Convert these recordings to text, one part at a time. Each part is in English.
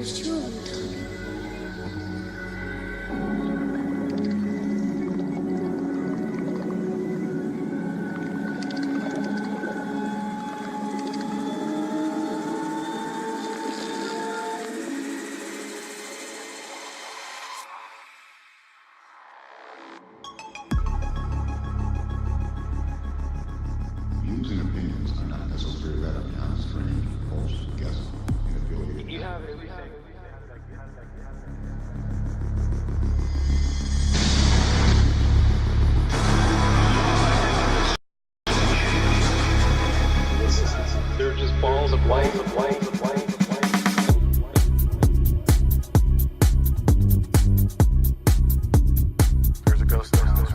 Views and opinions are not necessarily that of Beyond the Strange, host, guests, and affiliated. You have everything. They're just balls of light, of light, of light, of light. There's a ghost in the house.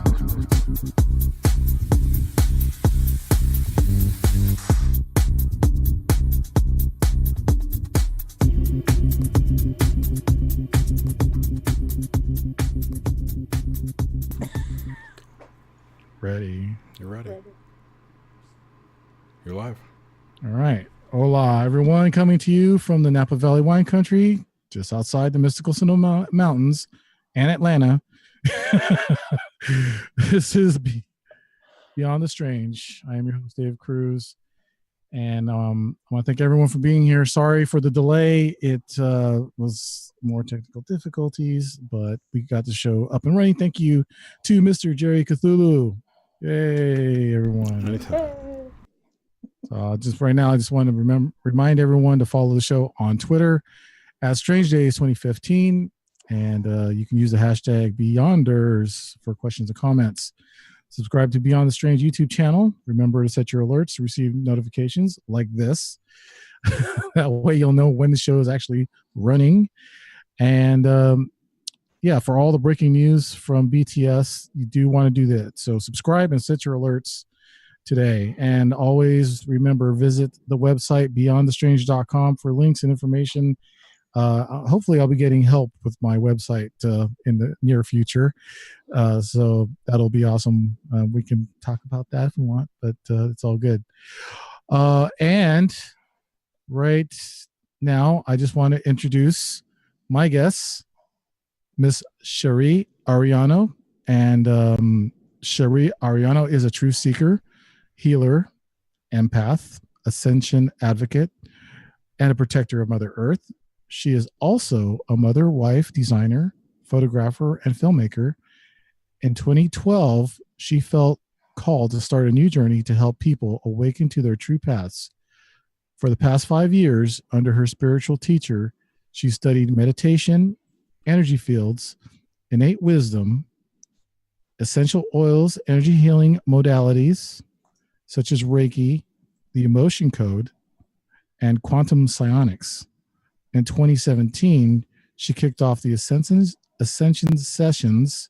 Ready. You're ready. You're live. All right. Hola, everyone, coming to you from the Napa Valley wine country, just outside the mystical Sonoma Mountains and Atlanta. This is Beyond the Strange. I am your host, Dave Cruz. And I want to thank everyone for being here. Sorry for the delay. It was more technical difficulties, but we got the show up and running. Thank you to Mr. Jerry Cthulhu. Yay, everyone. Anytime. Just right now, I just want to remind everyone to follow the show on Twitter at Strange Days 2015. And you can use the hashtag Beyonders for questions and comments. Subscribe to Beyond the Strange YouTube channel. Remember to set your alerts to receive notifications like this. That way you'll know when the show is actually running. And yeah, for all the breaking news from BTS, you do want to do that. So subscribe and set your alerts today. And always remember, visit the website beyondthestrange.com for links and information. Hopefully I'll be getting help with my website in the near future. So that'll be awesome. We can talk about that if we want, but it's all good. And right now, I just want to introduce my guests, Miss Cheri Arellano. And Cheri Arellano is a truth seeker, healer, empath, ascension advocate, and a protector of Mother Earth. She is also a mother, wife, designer, photographer, and filmmaker. In 2012, she felt called to start a new journey to help people awaken to their true paths. For the past 5 years, under her spiritual teacher, she studied meditation, energy fields, innate wisdom, essential oils, energy healing modalities, such as Reiki, the emotion code, and quantum psionics. In 2017, she kicked off the Ascension Sessions,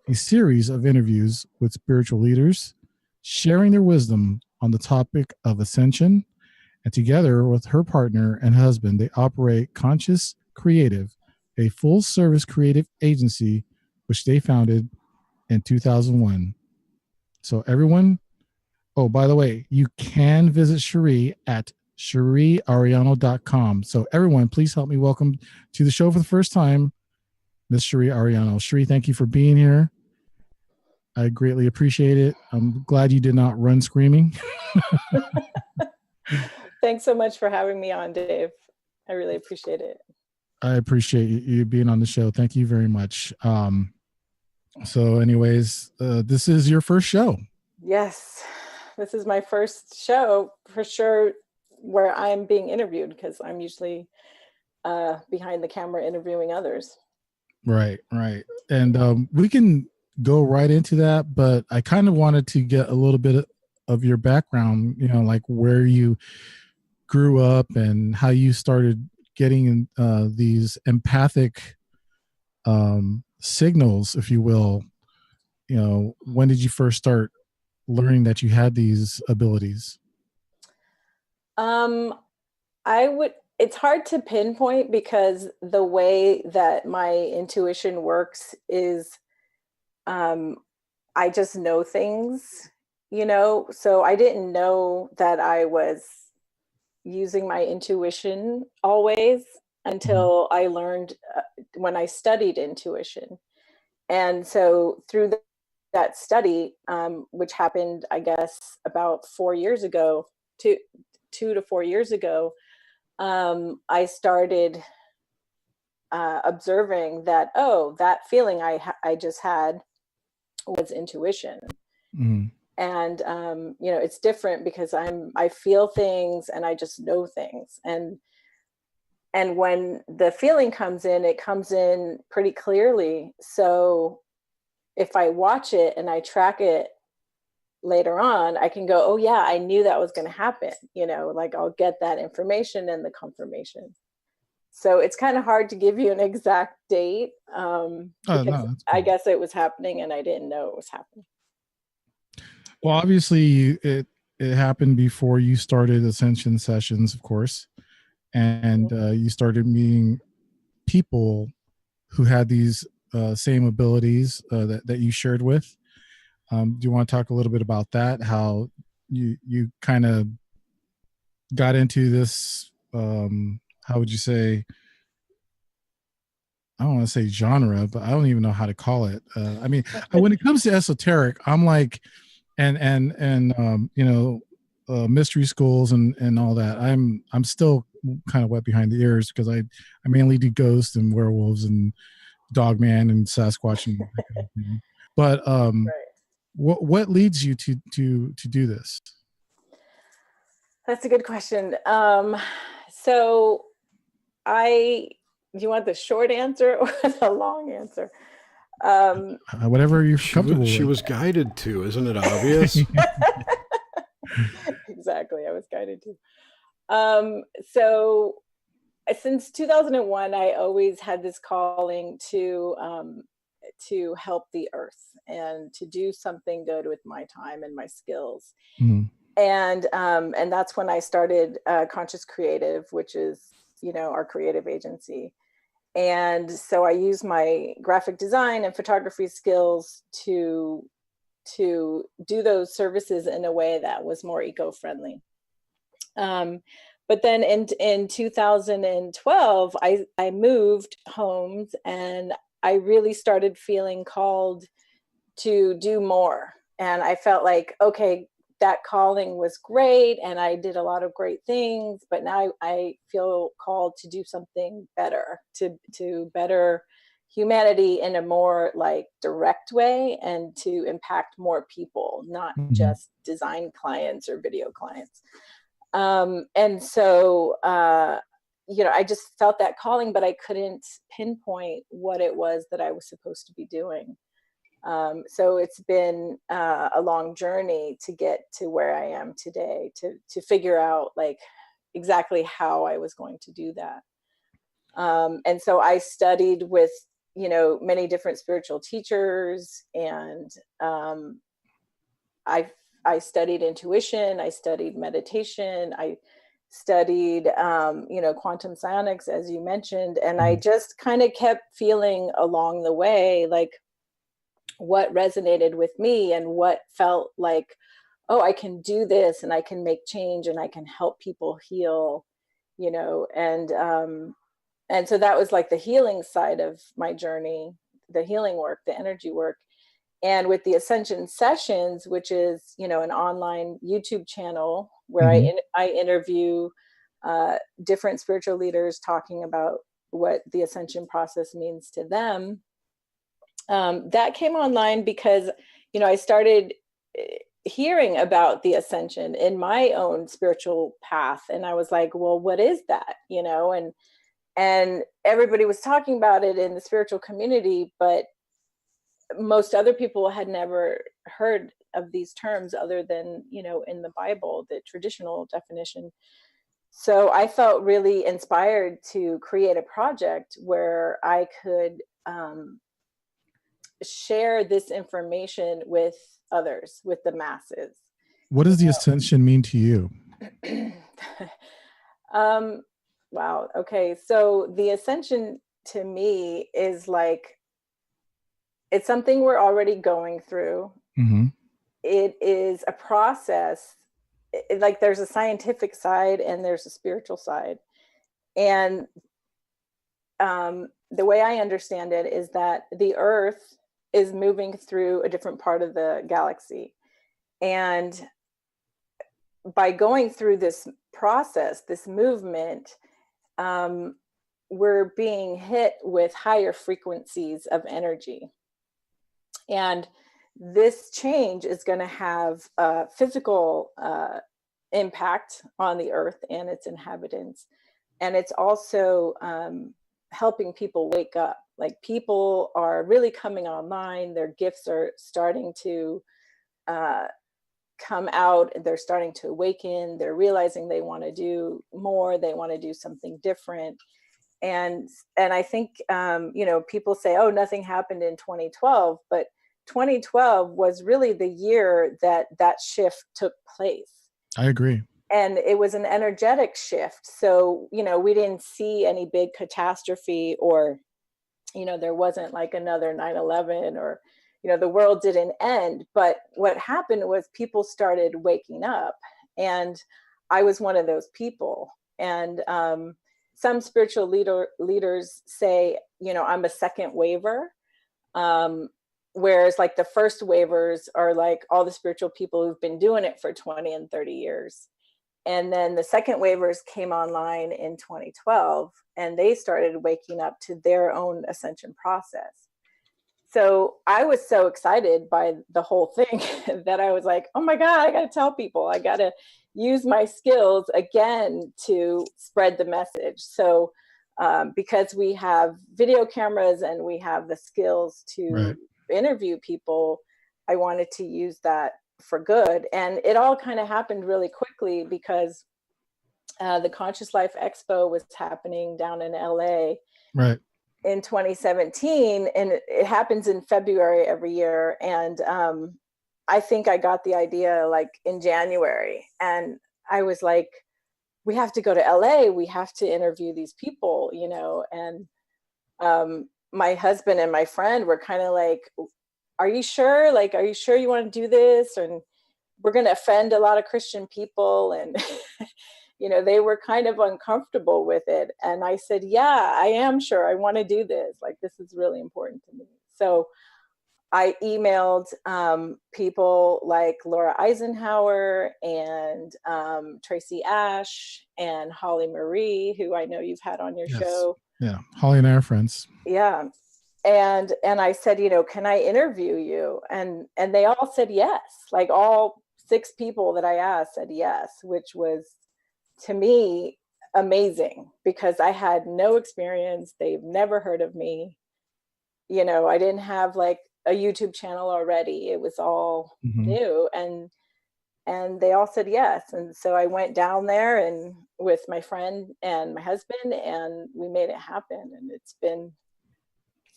a series of interviews with spiritual leaders, sharing their wisdom on the topic of ascension. And together with her partner and husband, they operate Conscious Creative, a full-service creative agency, which they founded in 2001. So everyone, oh, by the way, you can visit Cheri at cheriarellano.com. So everyone, please help me welcome to the show for the first time, Miss Cheri Arellano. Cheri, thank you for being here. I greatly appreciate it. I'm glad you did not run screaming. Thanks so much for having me on, Dave. I really appreciate it. I appreciate you being on the show. Thank you very much. So anyways, this is your first show. Yes, this is my first show for sure where I'm being interviewed, because I'm usually behind the camera interviewing others. Right. And we can go right into that, but I kind of wanted to get a little bit of your background, like where you grew up and how you started getting these empathic signals, if you will. When did you first start learning that you had these abilities? It's hard to pinpoint, because the way that my intuition works is I just know things, so I didn't know that I was using my intuition always. until I learned when I studied intuition. And so through that study, which happened, I guess, about 4 years ago, 2 to 4 years ago, I started observing that, oh, that feeling I just had was intuition. Mhm. And you know, it's different because I feel things and I just know things. And when the feeling comes in, it comes in pretty clearly. So if I watch it and I track it later on, I can go, oh yeah, I knew that was going to happen. You know, like I'll get that information and the confirmation. So it's kind of hard to give you an exact date because No, that's I cool. guess it was happening and I didn't know it was happening. Well, obviously, it happened before you started Ascension Sessions, of course, and you started meeting people who had these same abilities that you shared with. Do you want to talk a little bit about that? How you kind of got into this? How would you say? I don't want to say genre, but I don't even know how to call it. I mean, when it comes to esoteric, I'm like, and you know, mystery schools and all that. I'm still kind of wet behind the ears because I mainly do ghosts and werewolves and Dogman and Sasquatch and that kind of thing. But Right. what leads you to do this? That's a good question. So do you want the short answer or the long answer? Whatever you're comfortable She with. was guided to, isn't it obvious? Exactly. I was guided to. So since 2001, I always had this calling to help the earth and to do something good with my time and my skills. Mhm. And that's when I started Conscious Creative, which is, you know, our creative agency. And so I use my graphic design and photography skills to do those services in a way that was more eco-friendly. But then in 2012, I moved homes and I really started feeling called to do more. And I felt like, okay, that calling was great and I did a lot of great things, but now I feel called to do something better, to better humanity in a more like direct way and to impact more people, not just design clients or video clients. And so, you know, I just felt that calling, but I couldn't pinpoint what it was that I was supposed to be doing. So it's been a long journey to get to where I am today, to figure out like exactly how I was going to do that. And so I studied with, you know, many different spiritual teachers, and I studied intuition, I studied meditation, I studied, you know, quantum psionics, as you mentioned, and I just kind of kept feeling along the way, like, what resonated with me and what felt like, oh, I can do this and I can make change and I can help people heal, you know. And so that was like the healing side of my journey, the healing work, the energy work. And with the Ascension Sessions, which is, you know, an online YouTube channel where I interview different spiritual leaders talking about what the ascension process means to them. That came online because, you know, I started hearing about the ascension in my own spiritual path. And I was like, well, what is that? You know, and everybody was talking about it in the spiritual community, but most other people had never heard of these terms other than, you know, in the Bible, the traditional definition. So I felt really inspired to create a project where I could share this information with others, with the masses. What does the ascension mean to you? Wow. Okay. So the ascension to me is like, it's something we're already going through. It is a process. Like there's a scientific side and there's a spiritual side. And the way I understand it is that the Earth is moving through a different part of the galaxy. And by going through this process, this movement, we're being hit with higher frequencies of energy. And this change is going to have a physical impact on the Earth and its inhabitants. And it's also helping people wake up. Like, people are really coming online. Their gifts are starting to come out. They're starting to awaken. They're realizing they want to do more. They want to do something different. And I think, people say, oh, nothing happened in 2012, but 2012 was really the year that shift took place. I agree. And it was an energetic shift. So, we didn't see any big catastrophe, or, there wasn't like another 9/11, or, the world didn't end. But what happened was people started waking up. And I was one of those people. And some spiritual leaders say, I'm a second waver. Whereas like the first wavers are like all the spiritual people who've been doing it for 20 and 30 years. And then the second wavers came online in 2012, and they started waking up to their own ascension process. So I was so excited by the whole thing that I was like, oh my God, I got to tell people, I got to use my skills again to spread the message. So because we have video cameras and we have the skills to interview people, I wanted to use that for good. And it all kind of happened really quickly because the Conscious Life Expo was happening down in LA in 2017, and it happens in February every year. And I think I got the idea like in January, and I was like, we have to go to LA, we have to interview these people, and my husband and my friend were kind of like, are you sure? Like, are you sure you want to do this? And we're going to offend a lot of Christian people. And, they were kind of uncomfortable with it. And I said, yeah, I am sure. I want to do this. Like, this is really important to me. So I emailed people like Laura Eisenhower and Tracy Ash and Holly Marie, who I know you've had on your show. Yeah, Holly and I are friends. Yeah. And I said, can I interview you? And they all said yes. Like, all 6 people that I asked said yes, which was, to me, amazing, because I had no experience. They've never heard of me. I didn't have like a YouTube channel already. It was all new. And they all said yes. And so I went down there and with my friend and my husband, and we made it happen. And it's been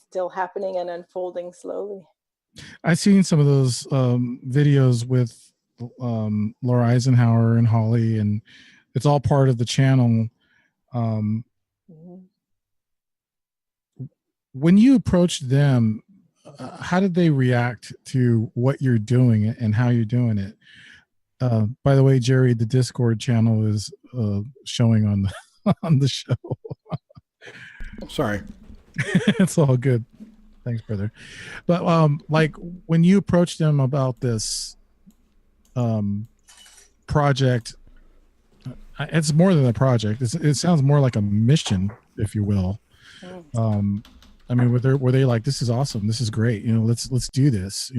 still happening and unfolding slowly. I've seen some of those videos with Laura Eisenhower and Holly, and it's all part of the channel. When you approached them, how did they react to what you're doing and how you're doing it? By the way, Jerry, the Discord channel is showing on the show. Sorry. It's all good. Thanks, brother. But like when you approached them about this project, it's more than a project. It sounds more like a mission, if you will. I mean, were they like, this is awesome, this is great, let's do this,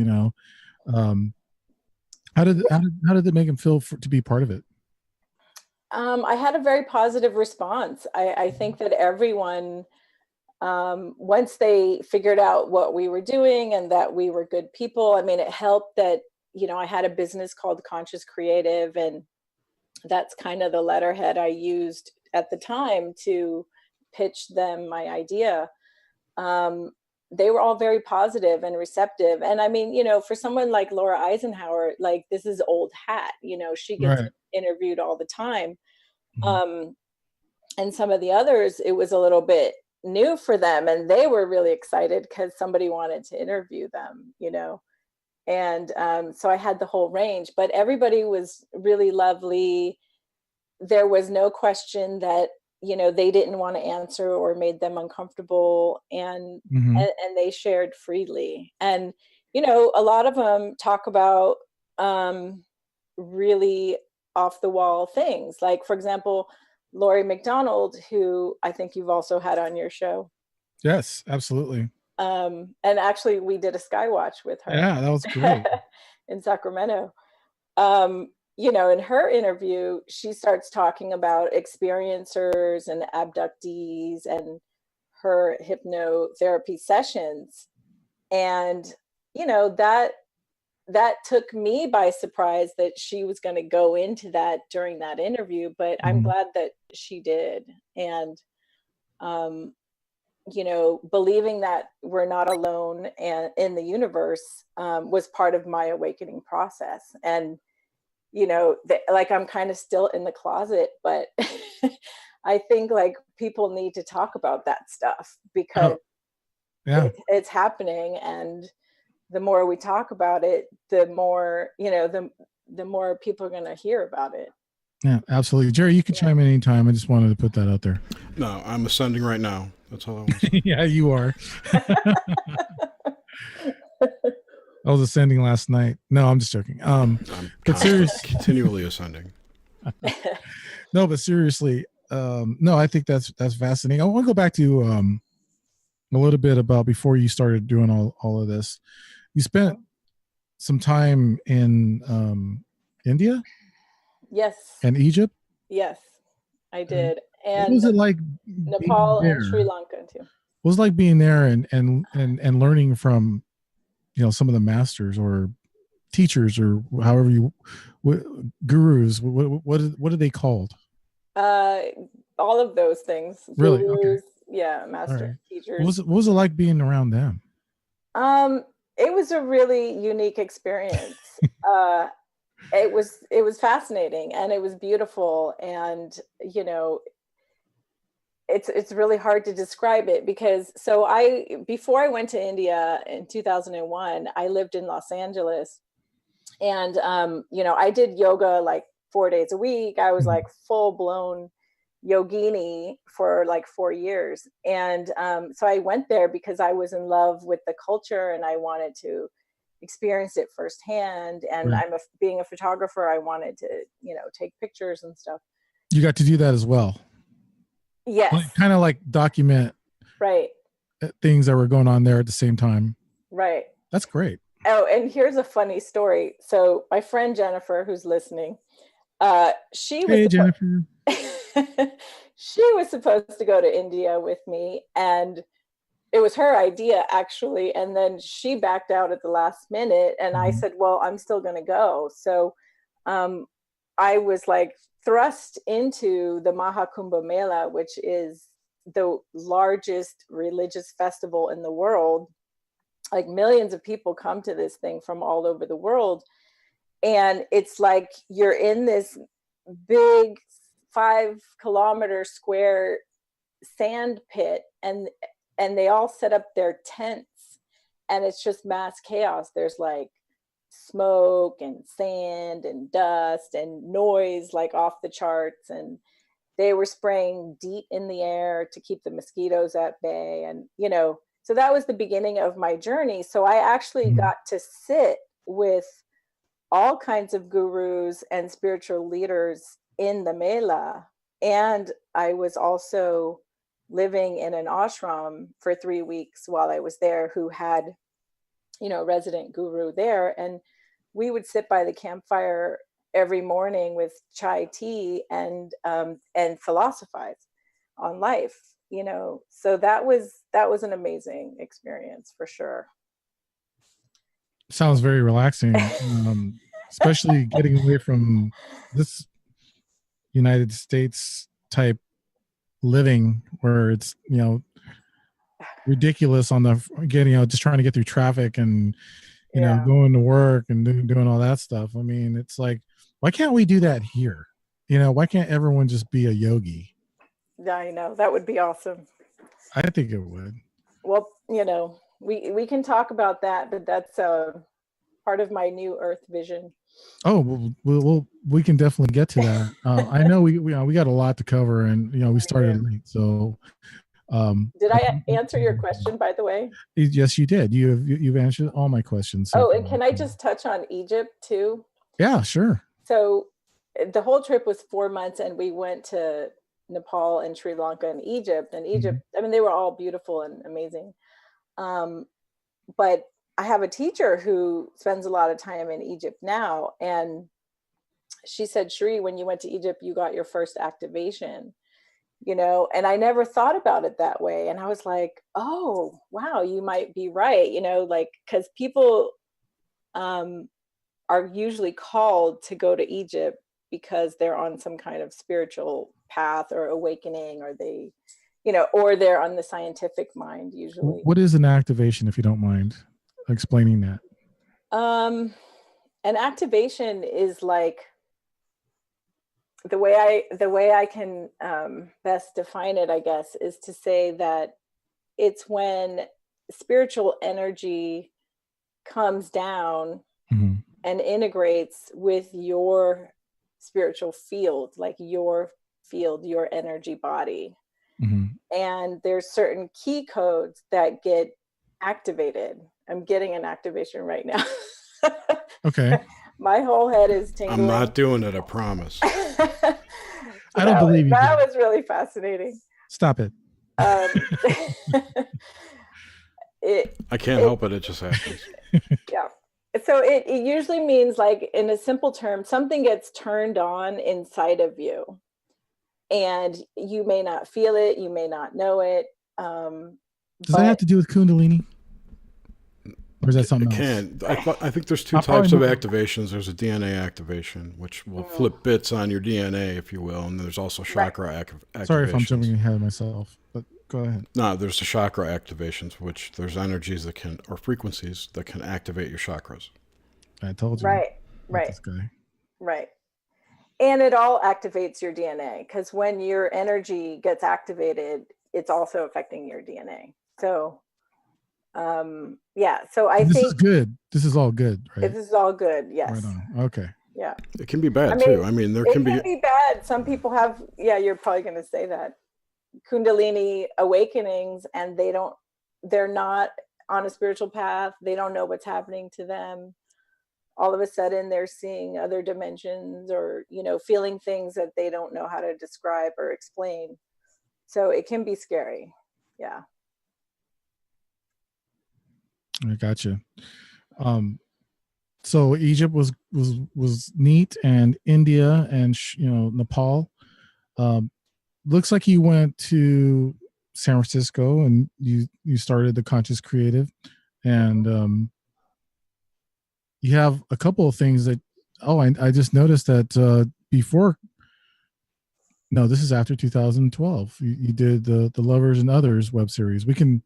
how did it make them feel to be part of it? I had a very positive response. I think that everyone, once they figured out what we were doing and that we were good people, I mean, it helped that, I had a business called Conscious Creative, and that's kind of the letterhead I used at the time to pitch them my idea. They were all very positive and receptive. And I mean, for someone like Laura Eisenhower, like, this is old hat, she gets interviewed all the time. And some of the others, it was a little bit new for them, and they were really excited because somebody wanted to interview them, And so I had the whole range, but everybody was really lovely. There was no question that, they didn't want to answer or made them uncomfortable, and Mhm. and they shared freely. And a lot of them talk about really off the wall things, like, for example, Laurie McDonald, who I think you've also had on your show. Yes, absolutely. And actually we did a skywatch with her Yeah, that was great. in Sacramento. In her interview, she starts talking about experiencers and abductees and her hypnotherapy sessions. And, that took me by surprise that she was going to go into that during that interview, but I'm Mhm. glad that she did. And, believing that we're not alone and in the universe was part of my awakening process. And like, I'm kind of still in the closet, but I think, like, people need to talk about that stuff because Oh, yeah. it's happening. And the more we talk about it, the more, the more people are going to hear about it. Yeah, absolutely. Jerry, you can chime in anytime. I just wanted to put that out there. No, I'm ascending right now. That's all I want to say. Yeah, you are. I was ascending last night. No, I'm just joking. I'm But continually ascending. No, but seriously, no, I think that's fascinating. I want to go back to a little bit about before you started doing all of this. You spent some time in India Yes. and Egypt. Yes, I did. What And was it like being Nepal there? and Sri Lanka too. What was it like being there and learning from some of the masters or teachers or however gurus? What are they called? All of those things. Really? Gurus, Okay. yeah, All master right. teachers. What was it like being around them? It was a really unique experience. It was fascinating and it was beautiful, and it's really hard to describe it because before I went to India in 2001, I lived in Los Angeles, and I did yoga like 4 days a week. I was like full blown yogini for like 4 years. And so I went there because I was in love with the culture and I wanted to experience it firsthand. And Right. being a photographer, I wanted to, take pictures and stuff. You got to do that as well. Yes. Kind of like document Right. things that were going on there at the same time. Right. That's great. Oh, and here's a funny story. So my friend Jennifer, who's listening, she was Jennifer. she was supposed to go to India with me, and it was her idea actually, and then she backed out at the last minute, and I said, well, I'm still going to go. So I was like thrust into the Maha Kumbh Mela, which is the largest religious festival in the world. Like, millions of people come to this thing from all over the world, and it's like you're in this big 5-kilometer square sand pit, and they all set up their tents, and it's just mass chaos. There's like smoke and sand and dust and noise like off the charts, and they were spraying DEET in the air to keep the mosquitoes at bay. And so that was the beginning of my journey. So I actually got to sit with all kinds of gurus and spiritual leaders in the Mela. And I was also living in an ashram for 3 weeks while I was there, who had, resident guru there. And we would sit by the campfire every morning with chai tea and philosophize on life. So that was an amazing experience for sure. Sounds very relaxing, especially getting away from this United States type living where it's ridiculous on the just trying to get through traffic and going to work and doing all that stuff. I mean, it's like, why can't we do that here? Why can't everyone just be a yogi? Yeah, I know, that would be awesome. I think it would. Well, we can talk about that, but that's part of my new Earth vision. Oh, we can definitely get to that. I know we got a lot to cover, and we started late, so Did I answer your question, by the way? yes, you did. You've answered all my questions. So Oh, and can I just touch on Egypt too? Yeah, sure. So the whole trip was 4 months, and we went to Nepal and Sri Lanka and Egypt. And Egypt, I mean, they were all beautiful and amazing. But I have a teacher who spends a lot of time in Egypt now. And she said, Cheri, when you went to Egypt, you got your first activation, and I never thought about it that way. And I was like, oh, wow, you might be right, like, because people are usually called to go to Egypt because they're on some kind of spiritual path or awakening, or they, or they're on the scientific mind usually. What is an activation, if you don't mind explaining that? An activation is like, the way I can best define it, I guess, is to say that it's when spiritual energy comes down and integrates with your spiritual field, like your field, your energy body. And there's certain key codes that get activated. I'm getting an activation right now. Okay. My whole head is tingling. I'm not doing it, I promise. I don't believe you. That was really fascinating. Stop it. I can't help it. It just happens. Yeah. So it usually means, like, in a simple term, something gets turned on inside of you, and you may not feel it, you may not know it. Does that have to do with Kundalini? Or is that something else? I think there's two types of activations. There's a DNA activation, which will flip bits on your DNA, if you will, and there's also chakra activations. Sorry if I'm jumping ahead of myself, but go ahead. No, there's the chakra activations, which there's energies that can, or frequencies that can activate your chakras. I told you. Right. This guy. Right. And it all activates your DNA, because when your energy gets activated, it's also affecting your DNA. So so I think this is good. This is all good, right? This is all good. Yes. Right on. Okay. Yeah. It can be bad too. I mean, there can be bad. Some people have, you're probably going to say that, Kundalini awakenings, and they're not on a spiritual path. They don't know what's happening to them. All of a sudden they're seeing other dimensions, or, feeling things that they don't know how to describe or explain. So it can be scary. Yeah. I gotcha. So Egypt was neat, and India and Nepal. Looks like you went to San Francisco and you started the Conscious Creative, and you have a couple of things that. Oh, I just noticed that before. No, this is after 2012. You did the Lovers and Others web series. We can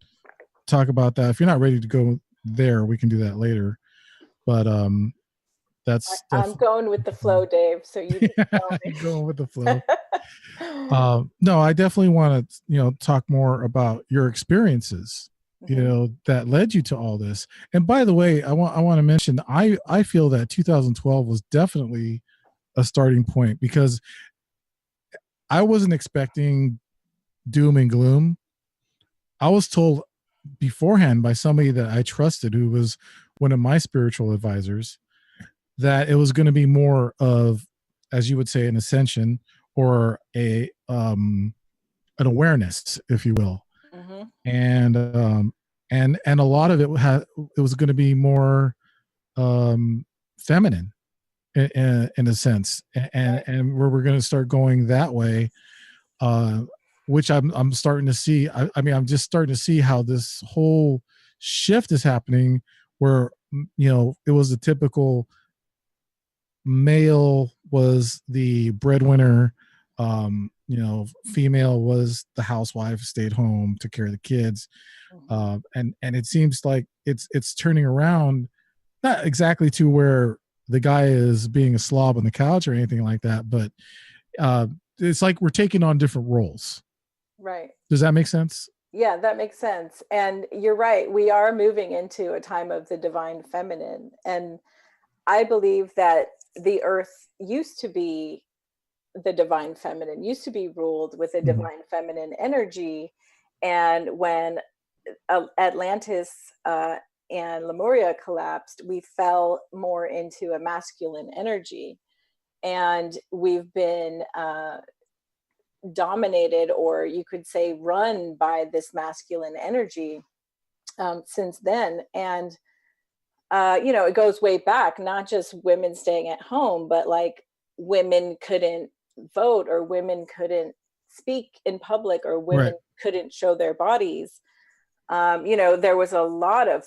talk about that. If you're not ready to go there, we can do that later. But that's I'm going with the flow, Dave. So you can tell me. Going with the flow. No, I definitely want to talk more about your experiences, that led you to all this. And by the way, I want to mention, I feel that 2012 was definitely a starting point, because I wasn't expecting doom and gloom. I was told beforehand by somebody that I trusted, who was one of my spiritual advisors, that it was going to be more of, as you would say, an ascension, or an awareness, if you will. And a lot of it was going to be more feminine in a sense, and where we're going to start going that way, which I'm starting to see. I mean, I'm just starting to see how this whole shift is happening, where it was a typical male was the breadwinner, female was the housewife, stayed home, took care of the kids, and it seems like it's turning around, not exactly to where the guy is being a slob on the couch or anything like that, but it's like we're taking on different roles. Right. Does that make sense? Yeah, that makes sense. And you're right. We are moving into a time of the divine feminine. And I believe that the earth used to be the divine feminine, used to be ruled with a divine feminine energy. And when Atlantis and Lemuria collapsed, we fell more into a masculine energy. And we've been dominated, or you could say run by this masculine energy since then. And, it goes way back, not just women staying at home, but like women couldn't vote, or women couldn't speak in public, or women couldn't show their bodies. There was a lot of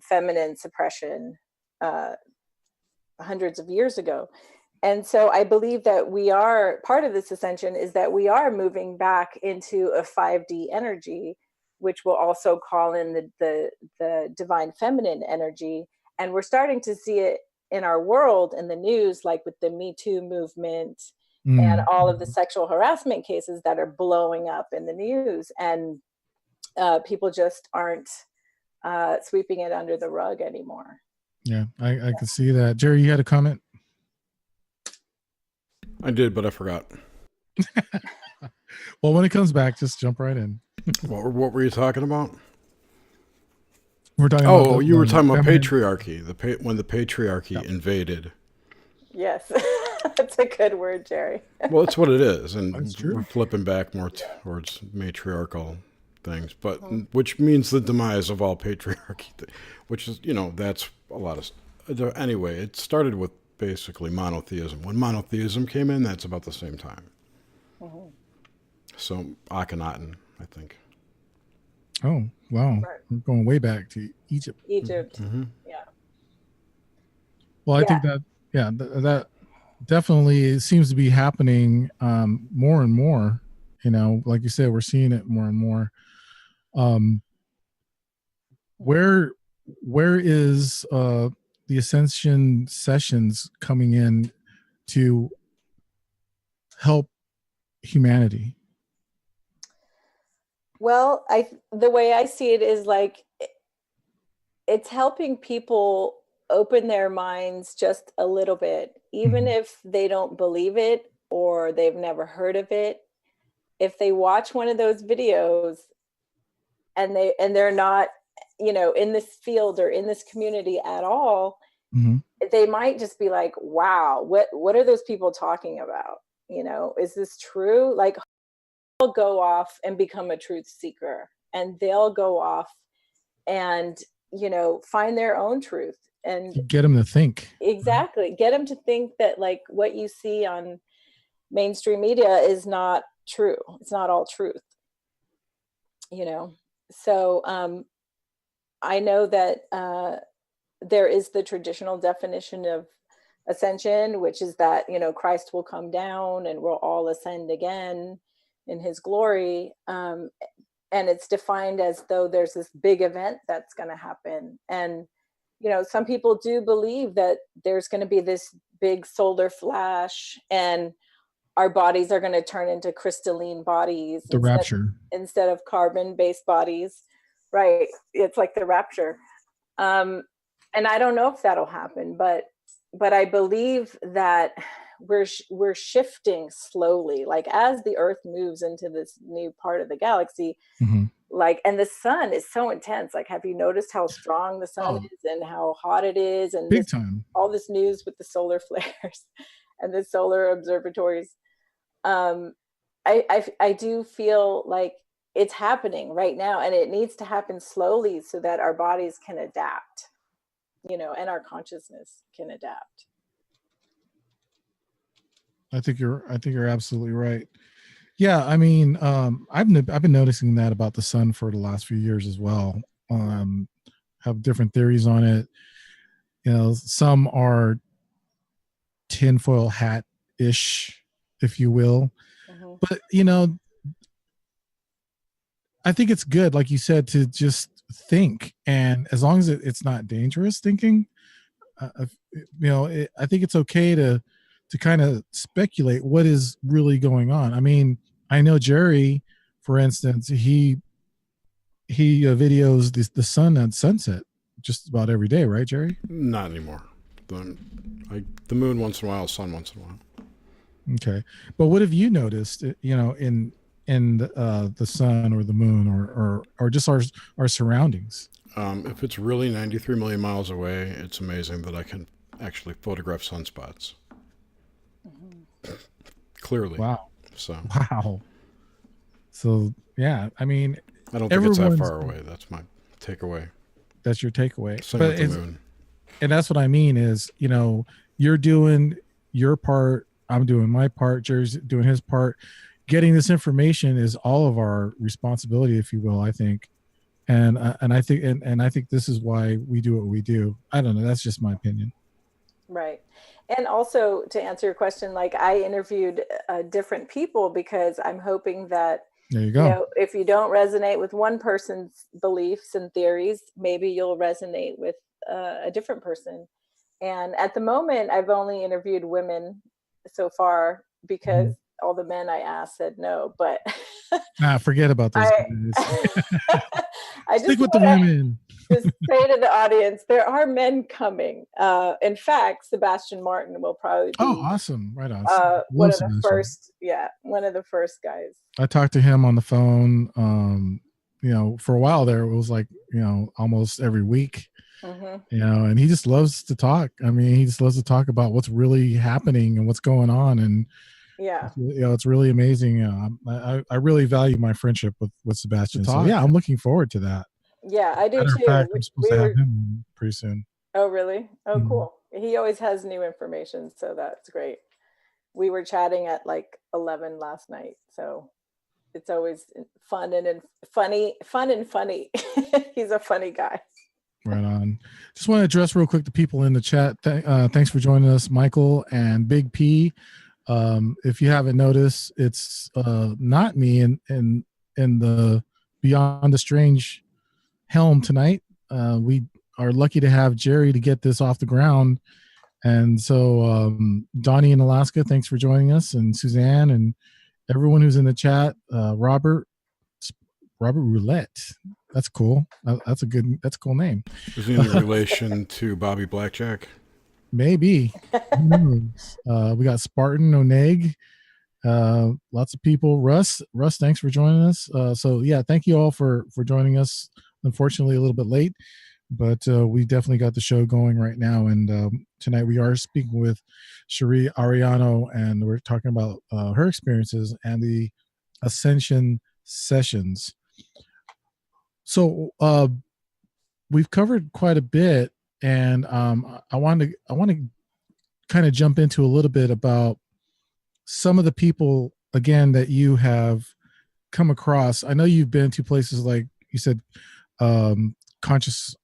feminine suppression hundreds of years ago. And so I believe that we are, part of this ascension is that we are moving back into a 5D energy, which will also call in the divine feminine energy. And we're starting to see it in our world, in the news, like with the Me Too movement and all of the sexual harassment cases that are blowing up in the news. And people just aren't sweeping it under the rug anymore. Yeah, I can see that. Cheri, you had a comment? I did, but I forgot. Well, when it comes back, just jump right in. What were you talking about? We're talking about you were talking about feminine patriarchy, when the patriarchy invaded. Yes, that's a good word, Cheri. Well, it's what it is, and true. we're flipping back more towards matriarchal things, but which means the demise of all patriarchy, which is, that's a lot of. Anyway, it started with basically monotheism. When monotheism came in, that's about the same time. So Akhenaten, I think. Oh, wow. Right. We're going way back to Egypt. Yeah. Well, I think that, that definitely seems to be happening more and more. Like you said, we're seeing it more and more. Where is the Ascension Sessions coming in to help humanity? Well, the way I see it is like it's helping people open their minds just a little bit, even if they don't believe it or they've never heard of it. If they watch one of those videos and they're not, in this field or in this community at all, they might just be like, wow, what are those people talking about? Is this true? Like, they'll go off and become a truth seeker, and they'll go off and, find their own truth and get them to think. Exactly. Get them to think that like what you see on mainstream media is not true. It's not all truth, So I know that there is the traditional definition of ascension, which is that, Christ will come down and we'll all ascend again in his glory. And it's defined as though there's this big event that's going to happen. And, some people do believe that there's going to be this big solar flash and our bodies are going to turn into crystalline bodies. The rapture. Instead of carbon-based bodies. Right. It's like the rapture. And I don't know if that'll happen, but I believe that we're shifting slowly, like as the earth moves into this new part of the galaxy, like, and the sun is so intense. Like, have you noticed how strong the sun is and how hot it is? And big time. All this news with the solar flares and the solar observatories. I do feel like it's happening right now, and it needs to happen slowly so that our bodies can adapt, and our consciousness can adapt. I think you're absolutely right. Yeah, I mean, I've been noticing that about the sun for the last few years as well. Have different theories on it. Some are tinfoil hat-ish, if you will. But I think it's good, like you said, to just think, and as long as it's not dangerous thinking, I think it's okay to kind of speculate what is really going on. I mean, I know Cheri, for instance, he videos the sun at sunset just about every day, right, Cheri? Not anymore. The moon once in a while, sun once in a while. Okay, but what have you noticed? In the sun or the moon or just our surroundings? If it's really 93 million miles away, it's amazing that I can actually photograph sunspots clearly. Wow. So Wow. So yeah, I mean, I don't think it's that far away. That's my takeaway. That's your takeaway. Same with the moon. And that's what I mean is, you're doing your part, I'm doing my part, Jerry's doing his part. Getting this information is all of our responsibility, if you will, I think. And I think this is why we do what we do. I don't know. That's just my opinion. Right. And also to answer your question, like I interviewed different people because I'm hoping that, there you go. If you don't resonate with one person's beliefs and theories, maybe you'll resonate with a different person. And at the moment, I've only interviewed women so far because all the men I asked said no. But forget about those guys. I just stick with the women. Just say to the audience, there are men coming. In fact, Sebastian Martin will probably be awesome. Right on. one of the first guys. I talked to him on the phone. For a while there, it was like, almost every week. And he just loves to talk. I mean, he just loves to talk about what's really happening and what's going on. And it's really amazing. I really value my friendship with Sebastian. So yeah, I'm looking forward to that. Yeah, I do Matter too. of fact, I'm supposed to have him pretty soon. Oh, really? Oh, cool. He always has new information, so that's great. We were chatting at like 11 last night, so it's always fun and funny. He's a funny guy. Right on. Just want to address real quick the people in the chat. Thanks for joining us, Michael and Big P. If you haven't noticed, it's not me in the Beyond the Strange helm tonight. We are lucky to have Jerry to get this off the ground. And so Donnie in Alaska, thanks for joining us, and Suzanne and everyone who's in the chat. Robert Roulette. That's cool. That's a cool name. Is he in relation to Bobby Blackjack? Maybe. We got Spartan Oneg. Lots of people. Russ, thanks for joining us. So yeah, thank you all for joining us. Unfortunately, a little bit late, but we definitely got the show going right now. And tonight we are speaking with Cheri Arellano, and we're talking about her experiences and the Ascension Sessions. So we've covered quite a bit, and I want to kind of jump into a little bit about some of the people again that you have come across. I know you've been to places like you said, conscious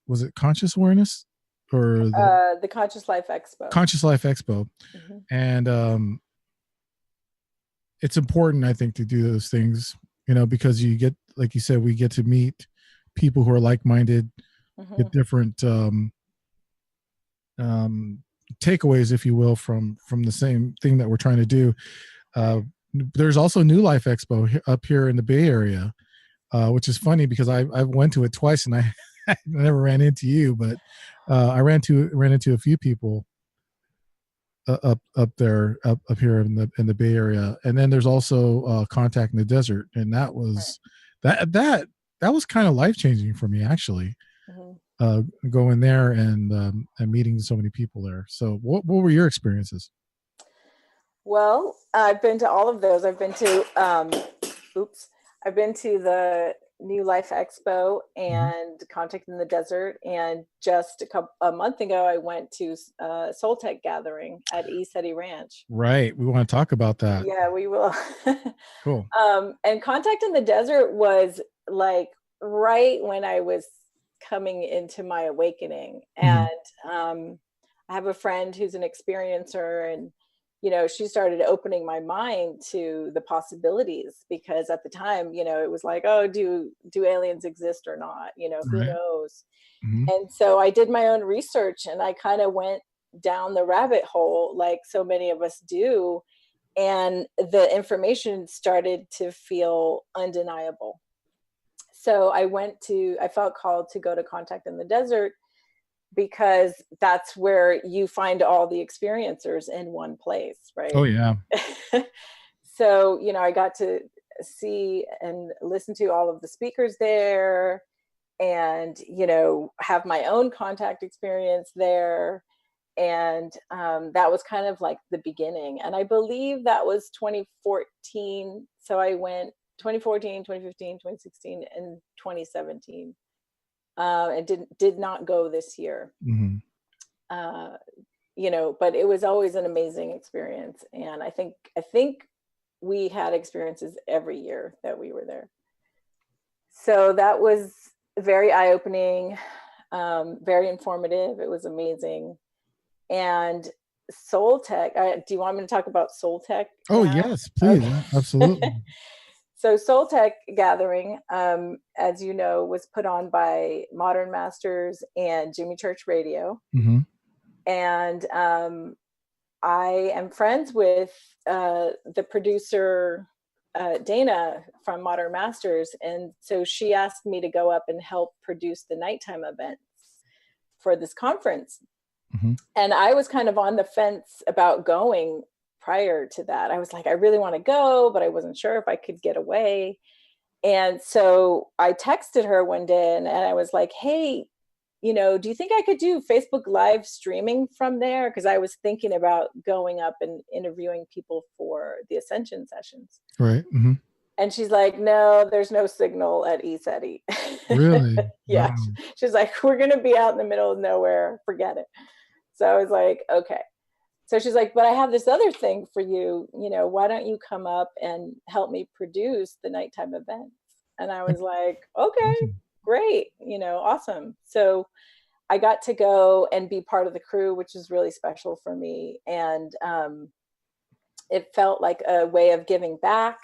awareness or the Conscious Life Expo. Conscious Life Expo. And it's important, I think, to do those things, because you get, like you said, we get to meet people who are like-minded, get different takeaways, if you will, from the same thing that we're trying to do. There's also New Life Expo up here in the Bay Area, which is funny because I went to it twice and I never ran into you, but I ran into a few people up here in the Bay Area. And then there's also Contact in the Desert, and that was that was kind of life-changing for me, actually. Going there and meeting so many people there. So what were your experiences? Well, I've been to all of those. I've been to the New Life Expo and Contact in the Desert, and just a month ago I went to Soul Tech Gathering at ESETI Ranch. Right, we want to talk about that. Yeah, we will. Cool. And Contact in the Desert was like right when I was coming into my awakening, and I have a friend who's an experiencer, and she started opening my mind to the possibilities, because at the time, it was like, oh, do aliens exist or not? Who knows? And so I did my own research, and I kind of went down the rabbit hole like so many of us do. And the information started to feel undeniable. So I felt called to go to Contact in the Desert because that's where you find all the experiencers in one place, right? Oh yeah. So, I got to see and listen to all of the speakers there, and, have my own contact experience there. And that was kind of like the beginning. And I believe that was 2014. So I went 2014, 2015, 2016, and 2017. And did not go this year. Mm-hmm. But it was always an amazing experience. And I think we had experiences every year that we were there. So that was very eye-opening, very informative. It was amazing. And Soul Tech, do you want me to talk about Soul Tech? Oh, yes, please. Okay. Absolutely. So Soul Tech Gathering, as you know, was put on by Modern Masters and Jimmy Church Radio. Mm-hmm. And I am friends with the producer, Dana from Modern Masters. And so she asked me to go up and help produce the nighttime events for this conference. Mm-hmm. And I was kind of on the fence about going prior to that. I was like, I really want to go, but I wasn't sure if I could get away. And so I texted her one day and I was like, hey, do you think I could do Facebook live streaming from there? Because I was thinking about going up and interviewing people for the Ascension Sessions. Right. Mm-hmm. And she's like, no, there's no signal at ESETI. Really? Yeah. Wow. She's like, we're going to be out in the middle of nowhere. Forget it. So I was like, okay. So she's like, but I have this other thing for you. Why don't you come up and help me produce the nighttime events? And I was like, okay, great. Awesome. So I got to go and be part of the crew, which is really special for me. And it felt like a way of giving back,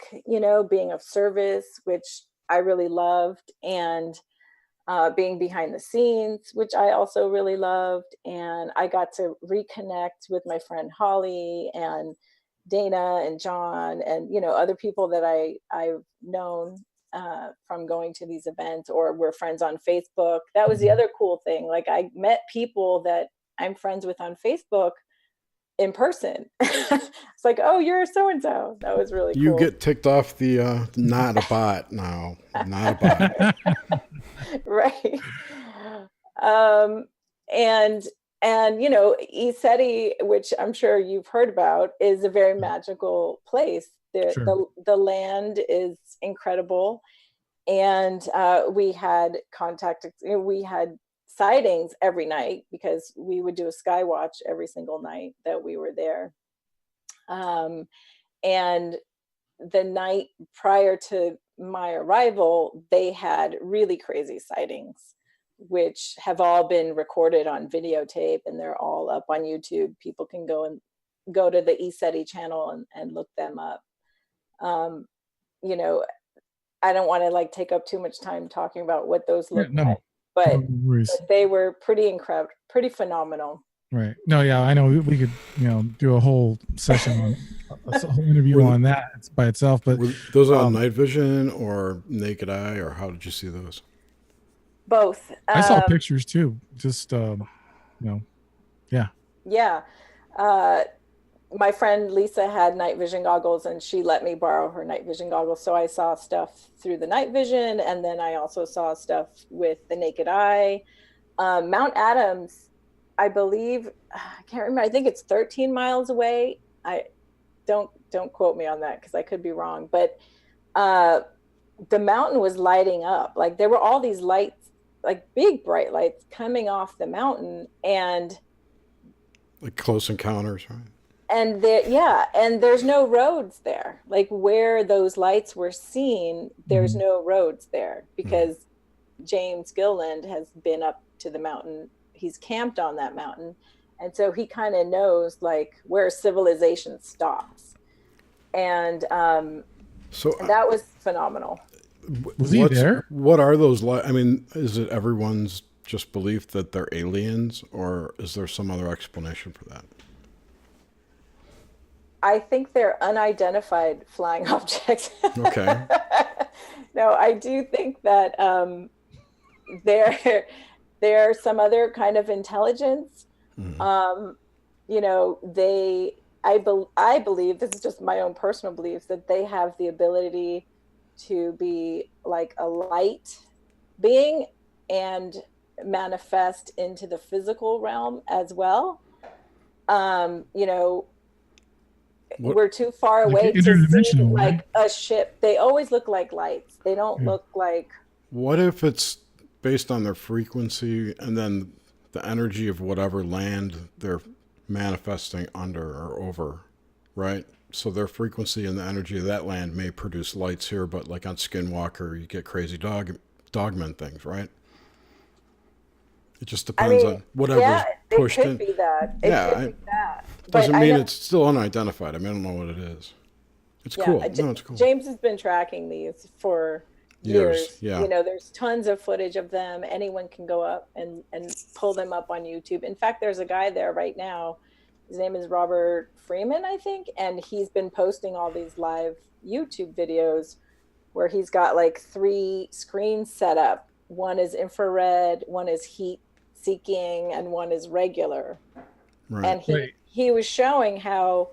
being of service, which I really loved. And being behind the scenes, which I also really loved. And I got to reconnect with my friend Holly and Dana and John and, other people that I've known from going to these events or were friends on Facebook. That was the other cool thing. Like I met people that I'm friends with on Facebook in person. It's like, oh, you're so-and-so. That was really cool. You get ticked off the not a bot now. Not a bot. Right. And ESETI, which I'm sure you've heard about, is a very magical place. Sure. The land is incredible. And we had we had sightings every night because we would do a sky watch every single night that we were there. And the night prior to my arrival, they had really crazy sightings, which have all been recorded on videotape and they're all up on YouTube. People can go to the ESETI channel and look them up. I don't want to take up too much time talking about what those look like, but they were pretty incredible, pretty phenomenal. Right. No, yeah, I know we could, do a whole session on a whole interview on that by itself. But were those on night vision or naked eye, or how did you see those? Both. I saw pictures too. Just, yeah. Yeah. My friend Lisa had night vision goggles and she let me borrow her night vision goggles. So I saw stuff through the night vision. And then I also saw stuff with the naked eye. Mount Adams, I believe, I can't remember. I think it's 13 miles away. I don't quote me on that because I could be wrong. But the mountain was lighting up. Like there were all these lights, like big bright lights coming off the mountain, and like Close Encounters, right? And there's no roads there. Like where those lights were seen, there's no roads there because James Gilland has been up to the mountain. He's camped on that mountain. And so he kind of knows where civilization stops. And so that was phenomenal. Was he there? What are those lights? I mean, is it everyone's just belief that they're aliens, or is there some other explanation for that? I think they're unidentified flying objects. Okay. No, I do think that They're some other kind of intelligence. Mhm. You know, I believe, this is just my own personal belief, that they have the ability to be like a light being and manifest into the physical realm as well. You know, What we're too far Like away to see interdimensional, right? like a ship. They always look like lights. They don't Yeah. look like, what if it's based on their frequency and then the energy of whatever land they're manifesting under or over, right? So their frequency and the energy of that land may produce lights here, but like on Skinwalker, you get crazy dogmen things, right? It just I depends mean, on whatever's yeah, it pushed could in. be that. It Yeah, could be that. But doesn't I mean know, it's still unidentified. I mean, I don't know what it is. It's yeah, cool. No, it's cool. James has been tracking these for Years, years. yeah. You know, there's tons of footage of them. Anyone can go up and pull them up on YouTube. In fact, there's a guy there right now. His name is Robert Freeman, I think, and he's been posting all these live YouTube videos where he's got like 3 screens set up. One is infrared, one is heat seeking, and one is regular. Right. And Right. he was showing how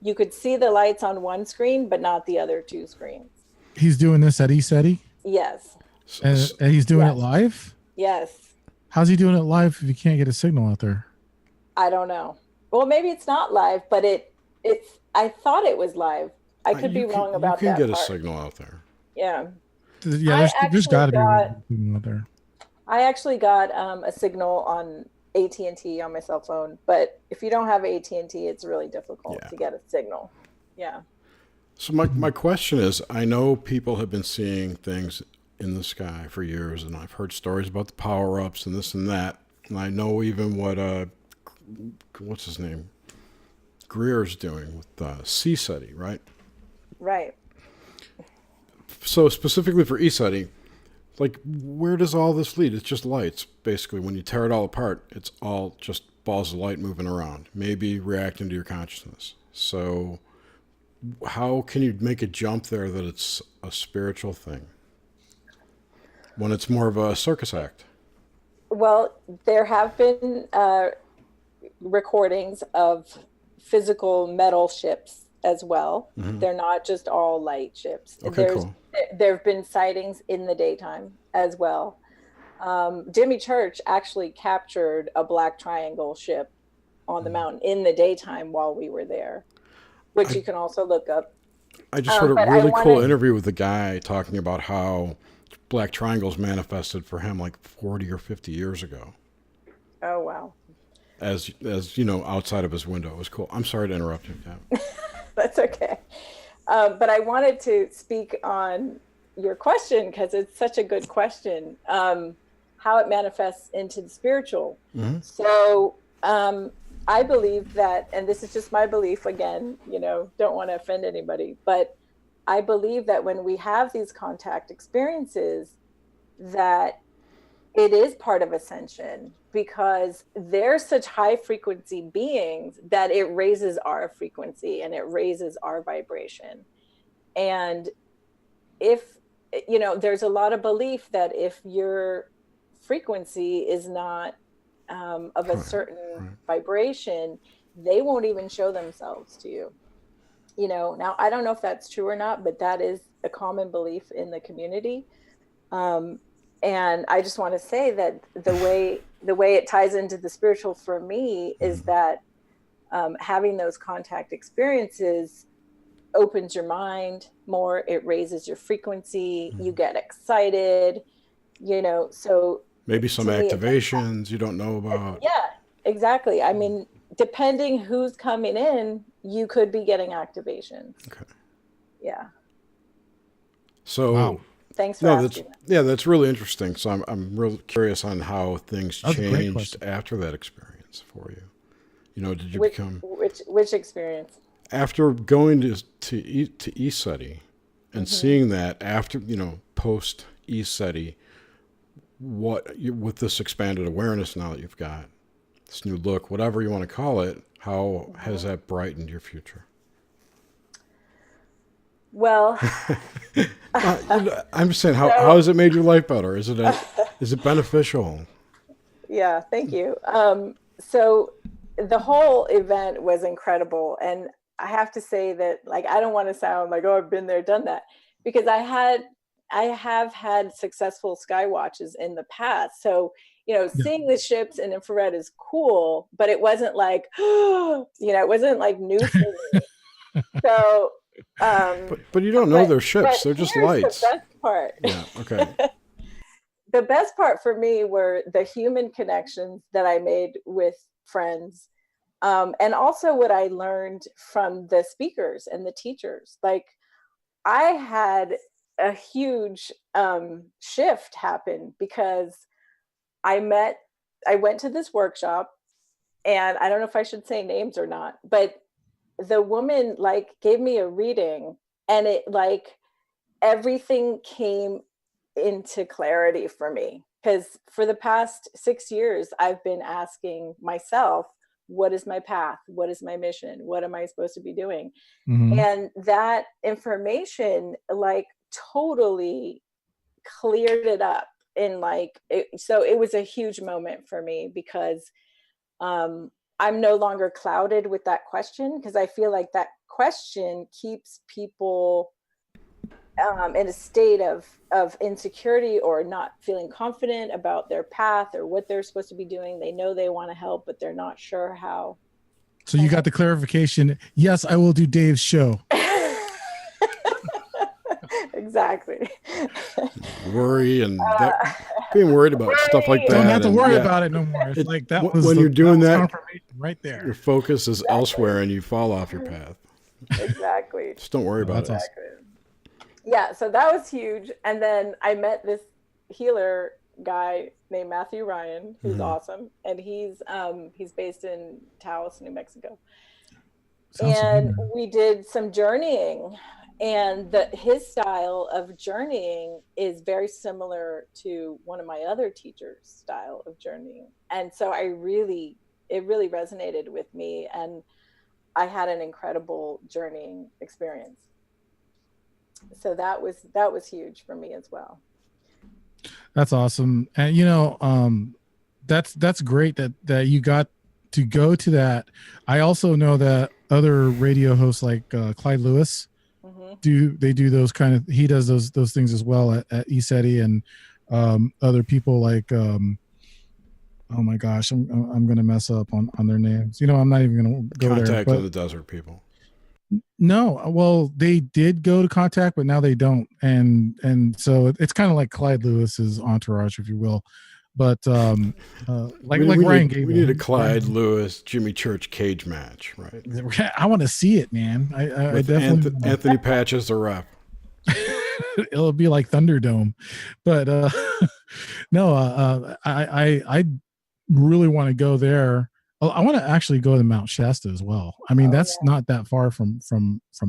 you could see the lights on one screen but not the other 2 screens. He's doing this at ESETI, Yes. and he's doing Yes. it live. Yes. How's he doing it live if you can't get a signal out there? I don't know. Well, maybe it's not live, but it's I thought it was live. I could be wrong about you that can get part. a signal out there. Yeah. Yeah, I there's actually got to be got- a signal out there. I actually got a signal on AT&T on my cell phone, but if you don't have AT&T, it's really difficult Yeah. to get a signal. Yeah. So my question is, I know people have been seeing things in the sky for years, and I've heard stories about the power-ups and this and that, and I know even what what's his name, Greer's doing with SETI, right? Right. So specifically for SETI, like, where does all this lead? It's just lights, basically. When you tear it all apart, it's all just balls of light moving around, maybe reacting to your consciousness. So how can you make a jump there that it's a spiritual thing when it's more of a circus act? Well, there have been recordings of physical metal ships as well. Mhm. They're not just all light ships. Okay, cool. There have been sightings in the daytime as well. Jimmy Church actually captured a black triangle ship on the mountain in the daytime while we were there, which you can also look up. I just heard a but I really cool wanted- interview with a guy talking about how black triangles manifested for him like 40 or 50 years ago. Oh, wow. As you know, outside of his window. It was cool. I'm sorry to interrupt you. Yeah. That's okay. But I wanted to speak on your question because it's such a good question, how it manifests into the spiritual. Mm-hmm. So I believe that, and this is just my belief again, you know, don't want to offend anybody, but I believe that when we have these contact experiences, that it is part of ascension because they're such high frequency beings that it raises our frequency and it raises our vibration. And if, you know, there's a lot of belief that if your frequency is not of a certain vibration, they won't even show themselves to you. You know, now I don't know if that's true or not, but that is a common belief in the community. And I just want to say that the way it ties into the spiritual for me is that having those contact experiences opens your mind more. It raises your frequency. You get excited, you know, so Maybe some activations you don't know about. yeah, exactly. I mean, depending who's coming in, you could be getting activations. Okay. Yeah. So Wow. Thanks for asking. that's really interesting. So I'm real curious on how things That's a great changed question. after that experience for you. You know, did you Which, become which experience? after going to ESETI and seeing that after, you know, post ESETI, with this expanded awareness now that you've got this new look, whatever you want to call it, how has that brightened your future? Well, I'm just saying, how has it made your life better? Is it beneficial? Yeah, thank you. So the whole event was incredible. And I have to say that, like, I don't want to sound like, oh, I've been there, done that, because I have had successful sky watches in the past. So, seeing the ships in infrared is cool, but it wasn't like, it wasn't like new for me. So, but you don't know they're ships. They're just lights. The best part. Yeah. Okay. The best part for me were the human connections that I made with friends, and also what I learned from the speakers and the teachers. Like, I had a huge shift happen because I went to this workshop, and I don't know if I should say names or not, but the woman like gave me a reading, and it like everything came into clarity for me, because for the past 6 years I've been asking myself, what is my path, what is my mission, what am I supposed to be doing? Mm-hmm. And that information like totally cleared it up in like so it was a huge moment for me, because I'm no longer clouded with that question, because I feel like that question keeps people in a state of insecurity or not feeling confident about their path or what they're supposed to be doing. They know they want to help, but they're not sure how. So you got the clarification. Yes, I will do Dave's show. Exactly. Worry and being worried about stuff like that. Don't have to worry about it no more. It's like that was when you're doing that confirmation right there. Your focus is elsewhere and you fall off your path. Exactly. Just don't worry about it. Awesome. Yeah, so that was huge. And then I met this healer guy named Matthew Ryan, who's awesome, and he's based in Taos, New Mexico. Sounds and familiar. We did some journeying, and his style of journeying is very similar to one of my other teachers' style of journeying, and so it really resonated with me, and I had an incredible journeying experience. So that was huge for me as well. That's awesome. And that's great that you got to go to that. I also know that other radio hosts like Clyde Lewis do those kind of, he does those things as well at ESETI, and other people like oh my gosh, I'm gonna mess up on their names. I'm not even gonna go there. Contact of the Desert people. No, well, they did go to Contact, but now they don't, and so it's kind of like Clyde Lewis's entourage, if you will. But like Ryan Gable, we need a Clyde Lewis Jimmy Church cage match, right? I want to see it, man. I definitely Anthony Patches the ref. It'll be like Thunderdome, but no, I really want to go there. I want to actually go to Mount Shasta as well. I mean, that's not that far from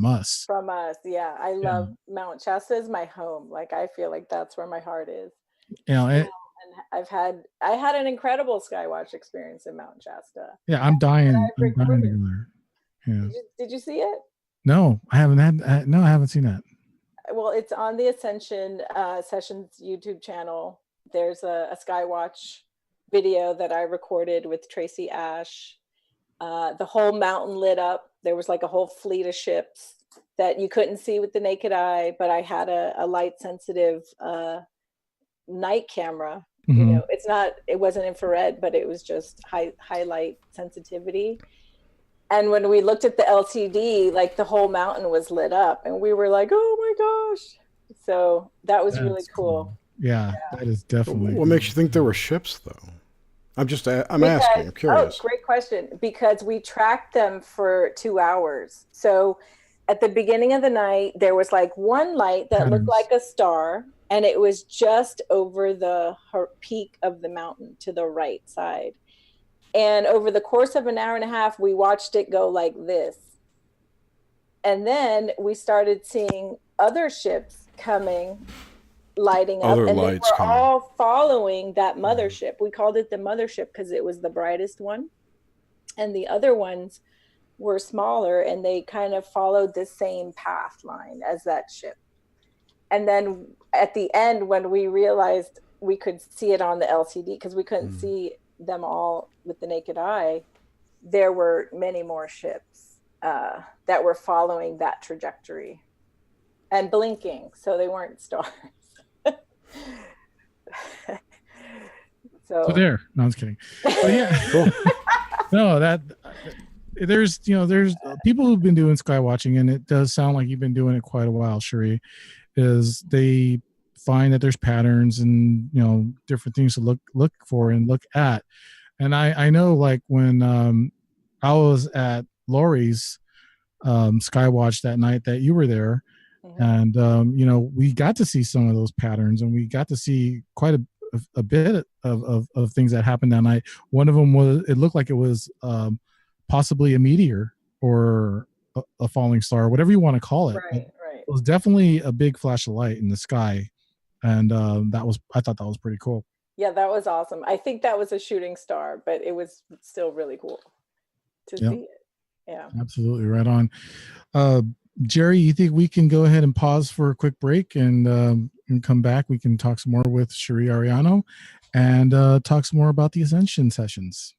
us. From us, yeah. I love Mount Shasta is my home. Like, I feel like that's where my heart is. And I had an incredible Skywatch experience in Mount Shasta. Yeah, I'm dying to go there. Yeah. Did you see it? No, I haven't seen that. Well, it's on the Ascension Sessions YouTube channel. There's a Skywatch video that I recorded with Tracy Ash. The whole mountain lit up. There was like a whole fleet of ships that you couldn't see with the naked eye, but I had a light sensitive night camera. Mm-hmm. It wasn't infrared, but it was just highlight sensitivity. And when we looked at the LCD, like the whole mountain was lit up, and we were like, oh my gosh. So that was really cool. Yeah, that is definitely. What makes you think there were ships, though? I'm asking. I'm curious. Oh, great question. Because we tracked them for 2 hours. So at the beginning of the night, there was like one light that looked like a star, and it was just over the peak of the mountain to the right side. And over the course of an hour and a half, we watched it go like this. And then we started seeing other ships coming, lighting up, and they were all following that mothership. We called it the mothership because it was the brightest one, and the other ones were smaller, and they kind of followed the same path line as that ship. And then at the end, when we realized we could see it on the LCD, because we couldn't see them all with the naked eye, there were many more ships that were following that trajectory and blinking, so they weren't stars. So there. No, I was kidding. But yeah, Cool. no, there's people who've been doing sky watching, and it does sound like you've been doing it quite a while, Cheri. Is they find that there's patterns and different things to look for and look at. And I know, like, when I was at Lori's Skywatch that night that you were there, and we got to see some of those patterns, and we got to see quite a bit of things that happened that night. One of them was, it looked like it was possibly a meteor or a falling star, whatever you want to call it. Right. It was definitely a big flash of light in the sky, and I thought that was pretty cool. Yeah, that was awesome. I think that was a shooting star, but it was still really cool to see it. Yeah, absolutely, right on. Cheri, you think we can go ahead and pause for a quick break and come back? We can talk some more with Cheri Arellano and talk some more about the Ascension Sessions.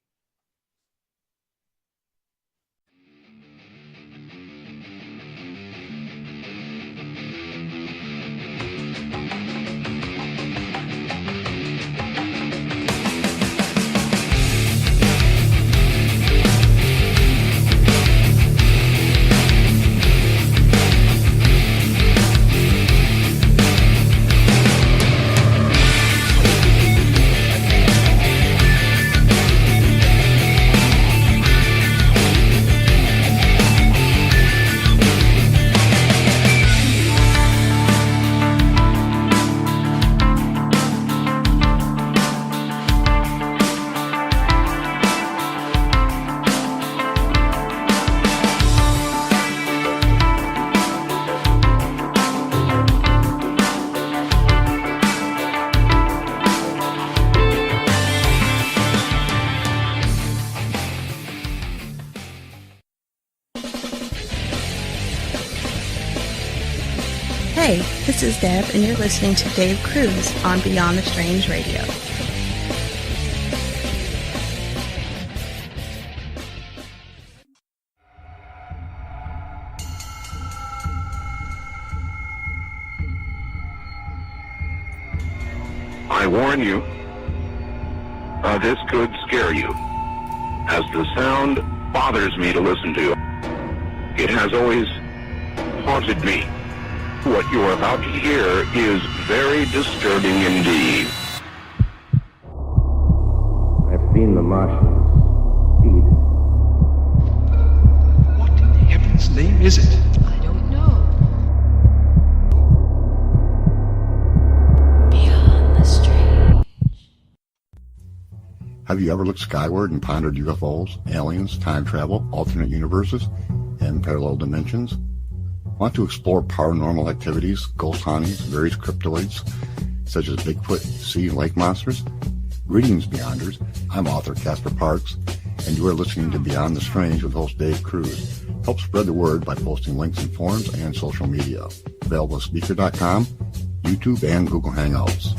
Hey, this is Deb, and you're listening to Dave Cruz on Beyond the Strange Radio. I warn you, this could scare you, as the sound bothers me to listen to. It has always haunted me. What you're about to hear is very disturbing indeed. I've seen the Martians feed. What in heaven's name is it? I don't know. Beyond the Strange. Have you ever looked skyward and pondered UFOs, aliens, time travel, alternate universes, and parallel dimensions? Want to explore paranormal activities, ghost hauntings, various cryptoids, such as Bigfoot, sea and lake monsters? Greetings, Beyonders. I'm author Casper Parks, and you are listening to Beyond the Strange with host Dave Cruz. Help spread the word by posting links in forums and social media. Available at Speaker.com, YouTube, and Google Hangouts.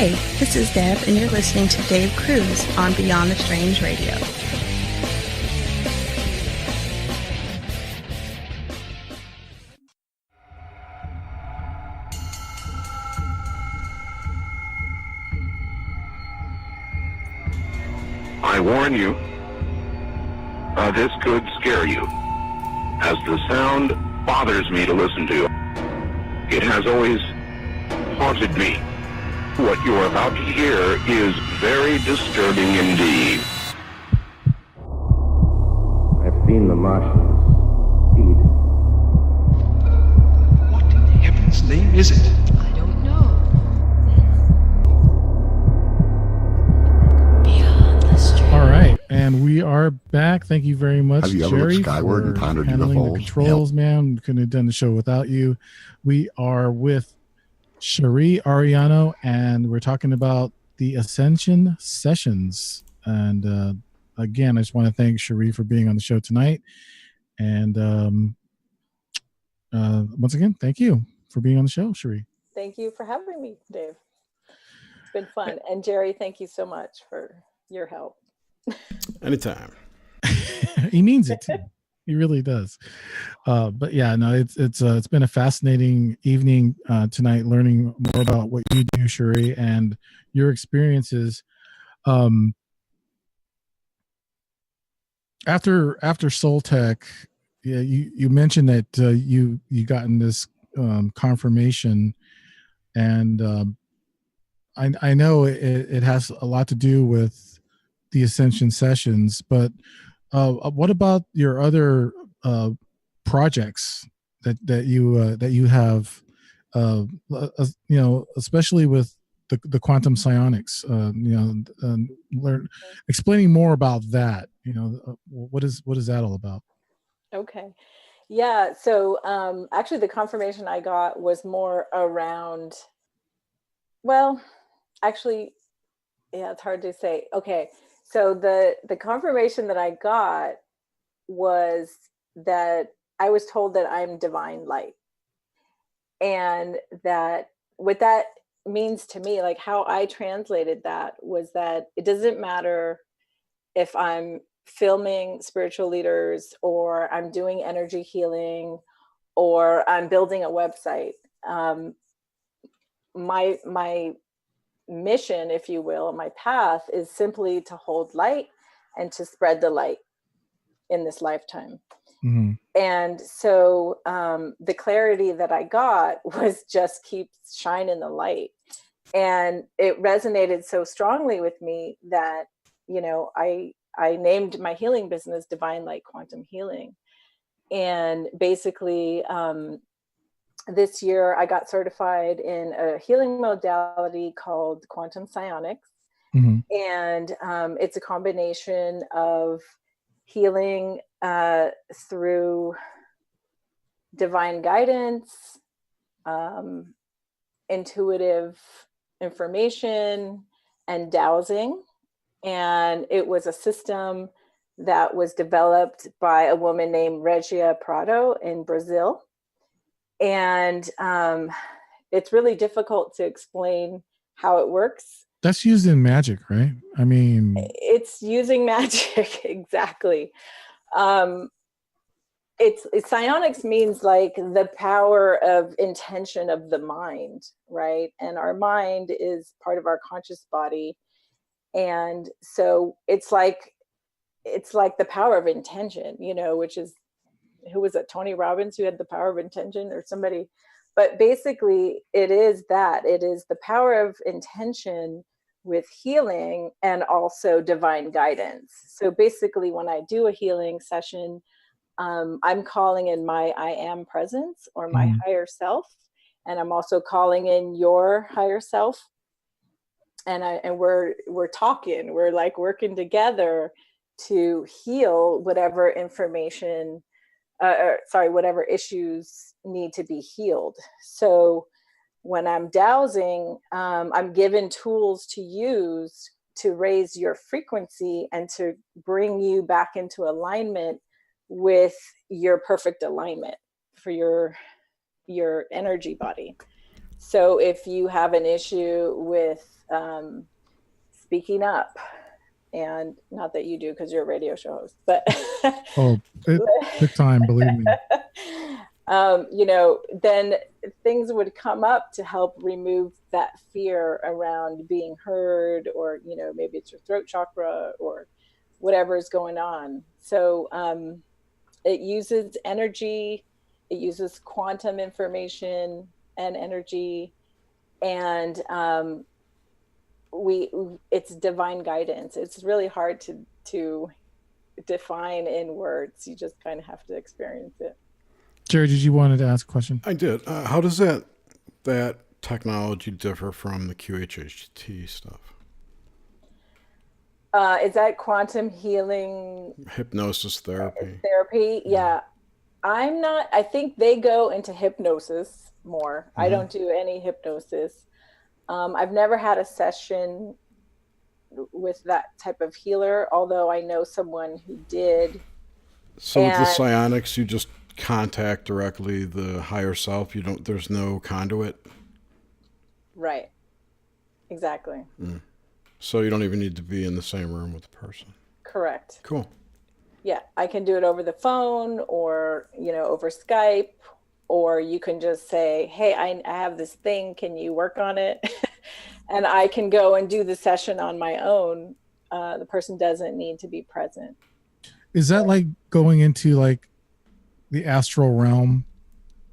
Hey, this is Deb, and you're listening to Dave Cruz on Beyond the Strange Radio. I warn you, this could scare you, as the sound bothers me to listen to. It has always haunted me. What you're about to hear is very disturbing indeed. I've seen the Martians eat. What in heaven's name is it? I don't know. Beyond the Strange. All right, and we are back. Thank you very much, Have you ever looked Cheri, skyward for and pondered handling the UFOs? controls, man. We couldn't have done the show without you. We are with Cheri Arellano, and we're talking about the Ascension Sessions. And again, I just want to thank Cheri for being on the show tonight. And once again, thank you for being on the show, Cheri. Thank you for having me, Dave. It's been fun. And Jerry, thank you so much for your help. Anytime. He means it too. He really does. But yeah, no, it's been a fascinating evening tonight, learning more about what you do, Cheri, and your experiences. After Soul Tech, yeah, you mentioned that you gotten this confirmation, and I know it has a lot to do with the Ascension Sessions, but what about your other projects that you have? Especially with the Quantum Psionics. Explaining more about that. What is that all about? Okay. Yeah. So actually the confirmation I got was more around, well, actually, yeah, it's hard to say. Okay. So the confirmation that I got was that I was told that I'm divine light. And that what that means to me, like how I translated that was that it doesn't matter if I'm filming spiritual leaders or I'm doing energy healing or I'm building a website. My mission, if you will, my path is simply to hold light and to spread the light in this lifetime. Mm-hmm. And so the clarity that I got was just keep shining the light. And it resonated so strongly with me that, I named my healing business Divine Light Quantum Healing. And basically, this year I got certified in a healing modality called Quantum Psionics. Mm-hmm. And it's a combination of healing through divine guidance, intuitive information, and dowsing. And it was a system that was developed by a woman named Regia Prado in Brazil. And it's really difficult to explain how it works. That's used in magic, right? I mean, it's using magic. Exactly. Psionics means like the power of intention of the mind, right? And our mind is part of our conscious body. And so it's like the power of intention, which is, who was it? Tony Robbins, who had the power of intention, or somebody. But basically it is the power of intention with healing and also divine guidance. So basically when I do a healing session, I'm calling in my I am presence, or my higher self. And I'm also calling in your higher self. And we're talking, we're like working together to heal whatever information, whatever issues need to be healed. So when I'm dowsing, I'm given tools to use to raise your frequency and to bring you back into alignment with your perfect alignment for your energy body. So if you have an issue with speaking up. And not that you do, because you're a radio show host, but Oh, it took time, believe me. you know, then things would come up to help remove that fear around being heard, or, you know, maybe it's your throat chakra or whatever is going on. So it uses energy, it uses quantum information and energy, and it's divine guidance. It's really hard to define in words. You just kind of have to experience it. Cheri, did you want to ask a question? I did. How does that technology differ from the QHHT stuff? Is that quantum healing? Hypnosis therapy. Yeah. I think they go into hypnosis more. Mm-hmm. I don't do any hypnosis. I've never had a session with that type of healer, although I know someone who did. So with the psionics, you just contact directly the higher self. There's no conduit. Right. Exactly. Mm. So you don't even need to be in the same room with the person. Correct. Cool. Yeah, I can do it over the phone, or, you know, over Skype, or you can just say, hey, I have this thing, can you work on it? And I can go and do the session on my own. The person doesn't need to be present. Is that like going into like the astral realm,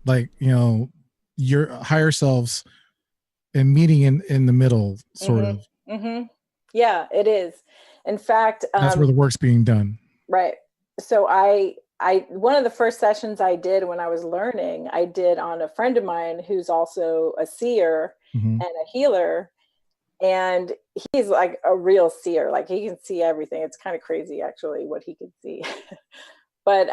like, you know, your higher selves and meeting in the middle, sort of? Mm-hmm. Yeah, it is. In fact, that's where the work's being done. Right. So I one of the first sessions I did when I was learning, I did on a friend of mine who's also a seer and a healer. And he's like a real seer, like he can see everything. It's kind of crazy, actually, what he can see. But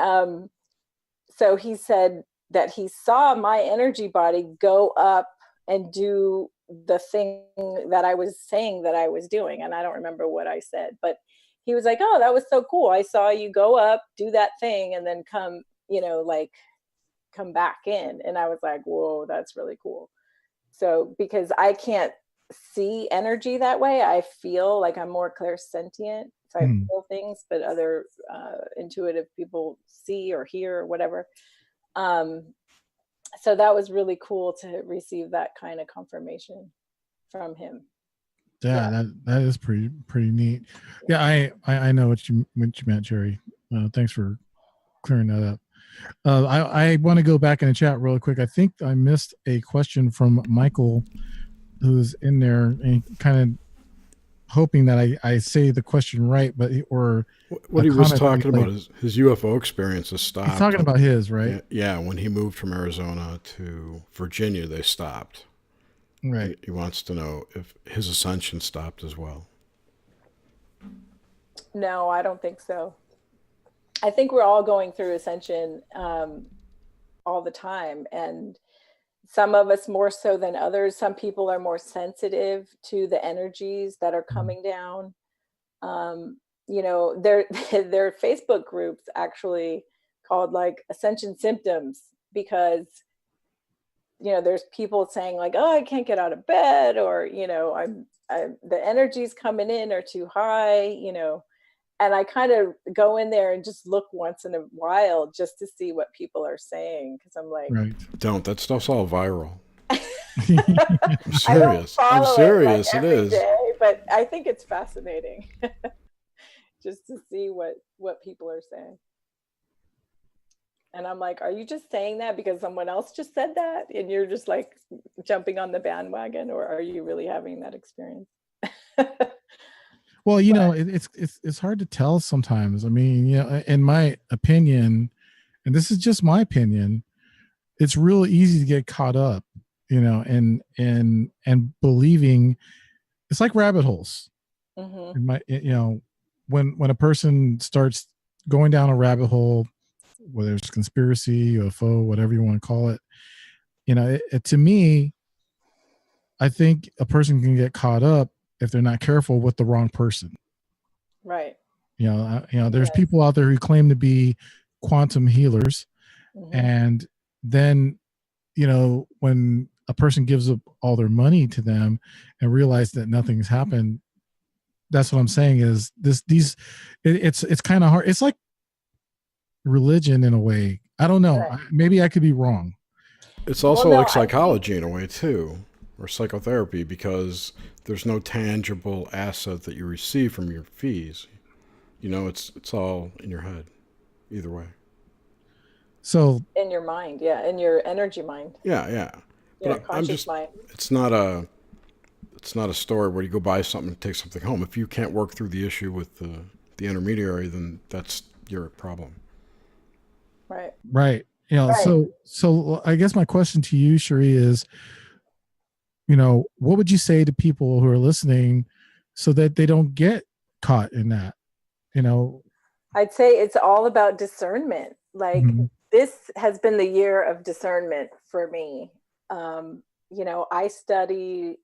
so he said that he saw my energy body go up and do the thing that I was saying that I was doing. And I don't remember what I said, but he was like, oh, that was so cool. I saw you go up, do that thing, and then come, you know, like come back in. And I was like, whoa, that's really cool. So because I can't see energy that way, I feel like I'm more clairsentient. So I feel things, but other intuitive people see or hear or whatever. So that was really cool to receive that kind of confirmation from him. Yeah. That is pretty neat. Yeah, I know what you meant, Cheri. Thanks for clearing that up. I want to go back in the chat real quick. I think I missed a question from Michael, who's in there, and kind of hoping that I say the question right, but what he was talking about is his UFO experiences stopped. He's talking about his, right? Yeah, when he moved from Arizona to Virginia, they stopped. Right. He wants to know if his ascension stopped as well. No, I don't think so. I think we're all going through ascension all the time, and some of us more so than others. Some people are more sensitive to the energies that are coming down. You know, there are Facebook groups actually called like Ascension Symptoms, because, you know, there's people saying like, oh, I can't get out of bed, or, you know, the energies coming in are too high, you know. And I kind of go in there and just look once in a while just to see what people are saying, because I'm like, right. Don't. That stuff's all viral. I'm serious. It is. Day, but I think it's fascinating just to see what people are saying. And I'm like, are you just saying that because someone else just said that and you're just like jumping on the bandwagon, or are you really having that experience? Well, you know, it's hard to tell sometimes. I mean, you know, in my opinion, and this is just my opinion, it's real easy to get caught up, you know, and believing. It's like rabbit holes. You know, when a person starts going down a rabbit hole, whether it's conspiracy, UFO, whatever you want to call it, you know, to me, I think a person can get caught up if they're not careful with the wrong person. Right. You know, there's people out there who claim to be quantum healers. And then, you know, when a person gives up all their money to them and realize that nothing's happened. That's what I'm saying is it's kind of hard. It's like religion in a way. I don't know. Right. Maybe I could be wrong. It's also Well, no, like psychology in a way too, or psychotherapy, because there's no tangible asset that you receive from your fees. You know, it's all in your head, either way. So in your mind, yeah, in your energy mind, Yeah, yeah. your But conscious mind. it's not a story where you go buy something and take something home. If you can't work through the issue with the intermediary, then that's your problem. Right. right. You know, Right. so I guess my question to you, Cheri, is, you know, what would you say to people who are listening so that they don't get caught in that? You know, I'd say it's all about discernment. Like Mhm. this has been the year of discernment for me. You know, I've studied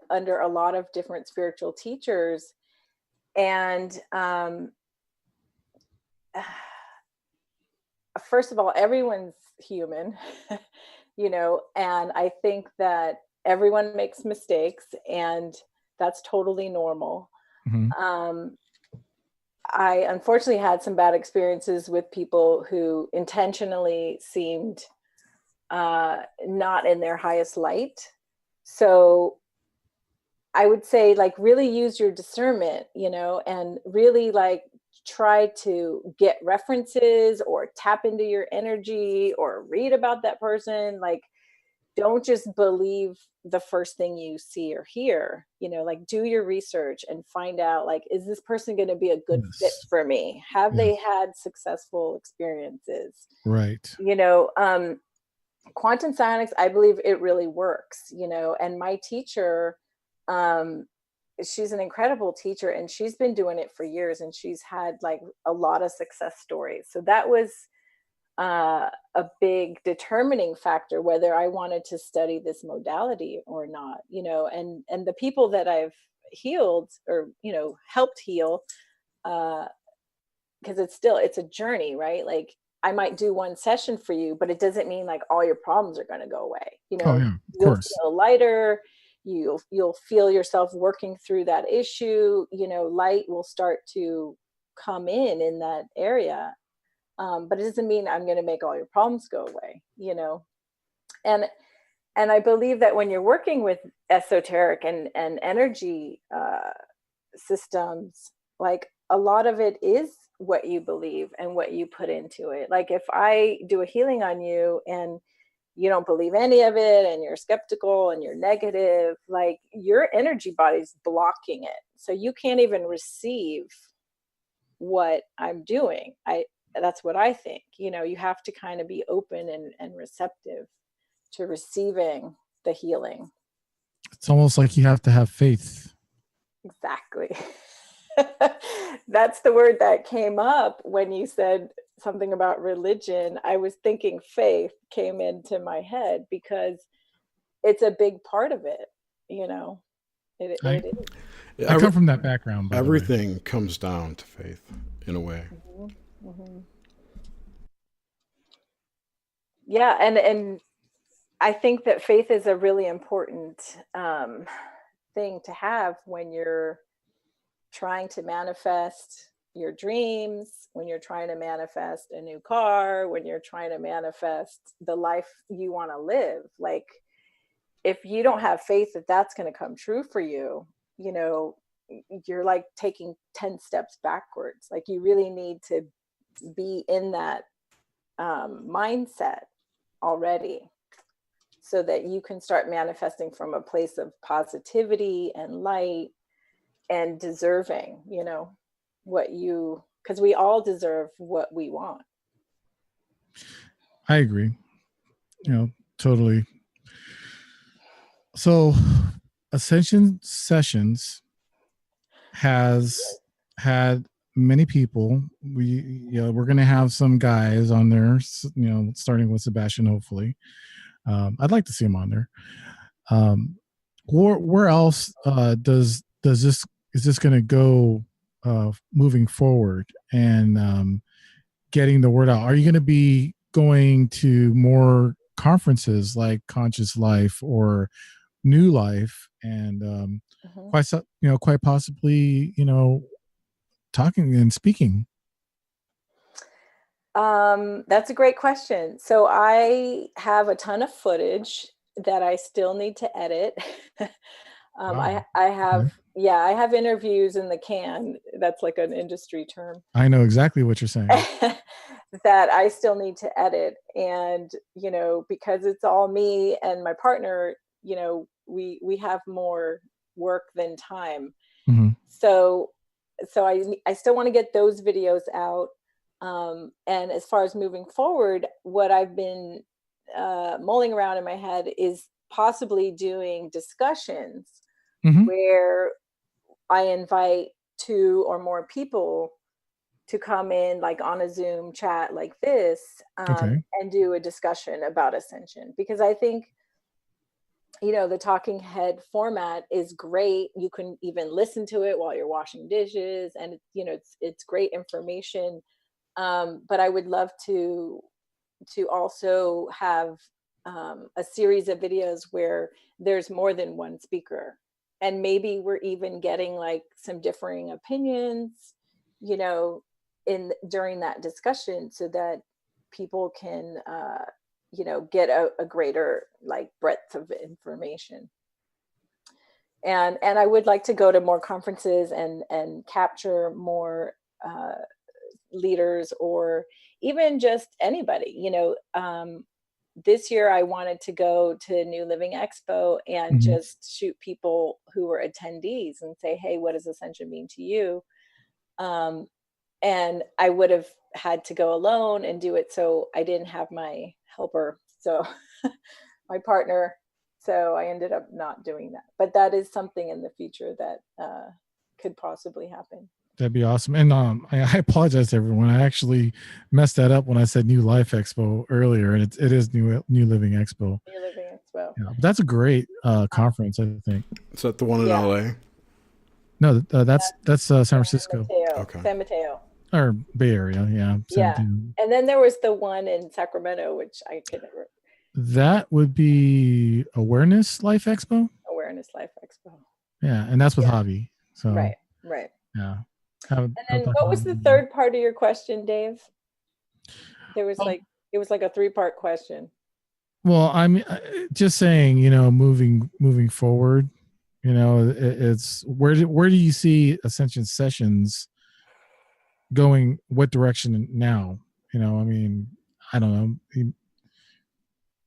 under a lot of different spiritual teachers, and first of all, everyone's human, you know, and I think that everyone makes mistakes, and that's totally normal. Mhm. I unfortunately had some bad experiences with people who intentionally seemed not in their highest light. So I would say, like, really use your discernment, you know, and really like try to get references or tap into your energy or read about that person. Like, don't just believe the first thing you see or hear, you know, like do your research and find out, like, is this person going to be a good fit Yes. for me? Have Yes. they had successful experiences? Right. You know, quantum psionics, I believe it really works, you know, and my teacher, um, she's an incredible teacher and she's been doing it for years and she's had like a lot of success stories. So that was a big determining factor whether I wanted to study this modality or not, you know, and the people that I've healed or, you know, helped heal, because it's a journey, right? Like I might do one session for you, but it doesn't mean like all your problems are going to go away. You Oh know, yeah, of you'll course. feel lighter, you'll feel yourself working through that issue, you know, light will start to come in that area. But it doesn't mean I'm going to make all your problems go away, you know. And I believe that when you're working with esoteric and energy systems, like a lot of it is what you believe and what you put into it. Like if I do a healing on you and you don't believe any of it and you're skeptical and you're negative, like your energy body's blocking it, so you can't even receive what I'm doing. That's what I think. You know, you have to kind of be open and receptive to receiving the healing. It's almost like you have to have faith. Exactly. That's the word that came up when you said something about religion. I was thinking faith came into my head because it's a big part of it, you know. It is. I come from that background, by the way. Everything comes down to faith in a way. Mm-hmm. Mm-hmm. Yeah, and I think that faith is a really important thing to have when you're trying to manifest your dreams, when you're trying to manifest a new car, when you're trying to manifest the life you want to live. Like, if you don't have faith that that's going to come true for you, you know, you're like taking 10 steps backwards. Like, you really need to be in that mindset already so that you can start manifesting from a place of positivity and light and deserving, you know, because we all deserve what we want. I agree. You know, totally. So Ascension Sessions has had many people. We're going to have some guys on there, you know, starting with Sebastian, hopefully. I'd like to see him on there. Where else is this going to go moving forward and getting the word out? Are you going to be going to more conferences like Conscious Life or New Life, and quite possibly, talking and speaking? That's a great question. So I have a ton of footage that I still need to edit. Wow. I have, Okay. I have interviews in the can. That's like an industry term. I know exactly what you're saying. That I still need to edit. And, because it's all me and my partner, we have more work than time. Mm-hmm. So I still want to get those videos out. And as far as moving forward, what I've been mulling around in my head is possibly doing discussions where I invite 2 or more people to come in, like on a Zoom chat like this, and do a discussion about Ascension. Because I think, the talking head format is great. You can even listen to it while you're washing dishes, and it's great information. But I would love to also have a series of videos where there's more than one speaker, and maybe we're even getting like some differing opinions, during that discussion, so that people can get a greater like breadth of information. And I would like to go to more conferences and capture more leaders, or even just anybody. This year I wanted to go to New Living Expo and just shoot people who were attendees and say, hey, what does Ascension mean to you? And I would have had to go alone and do it, so I didn't have my helper, so my partner. So I ended up not doing that. But that is something in the future that could possibly happen. That'd be awesome. And I apologize to everyone. I actually messed that up when I said New Life Expo earlier, and it is New Living Expo. New Living Expo. Yeah, but that's a great conference, I think. Is that the one in LA? No, that's San Francisco. San Mateo. Or Bay Area, yeah. And then there was the one in Sacramento, which I couldn't remember. That would be Awareness Life Expo. Awareness Life Expo. Yeah, and that's with Javi. So right. Yeah. And then what was the third part of your question, Dave? There was it was like a 3-part question. Well, I'm just saying, moving forward, it's where do you see Ascension Sessions going? What direction now? I don't know.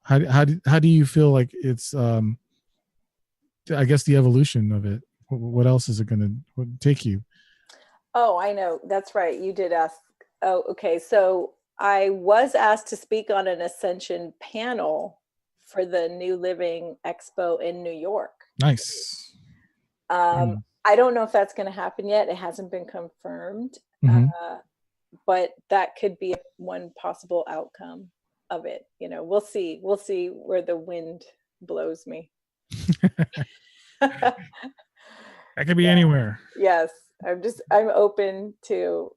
How do you feel like it's? I guess the evolution of it. What else is it going to take you? Oh, I know. That's right. You did ask. Oh, okay. So I was asked to speak on an Ascension panel for the New Living Expo in New York. Nice. I don't know if that's going to happen yet. It hasn't been confirmed, but that could be one possible outcome of it. We'll see. We'll see where the wind blows me. That could be anywhere. Yes. I'm open to,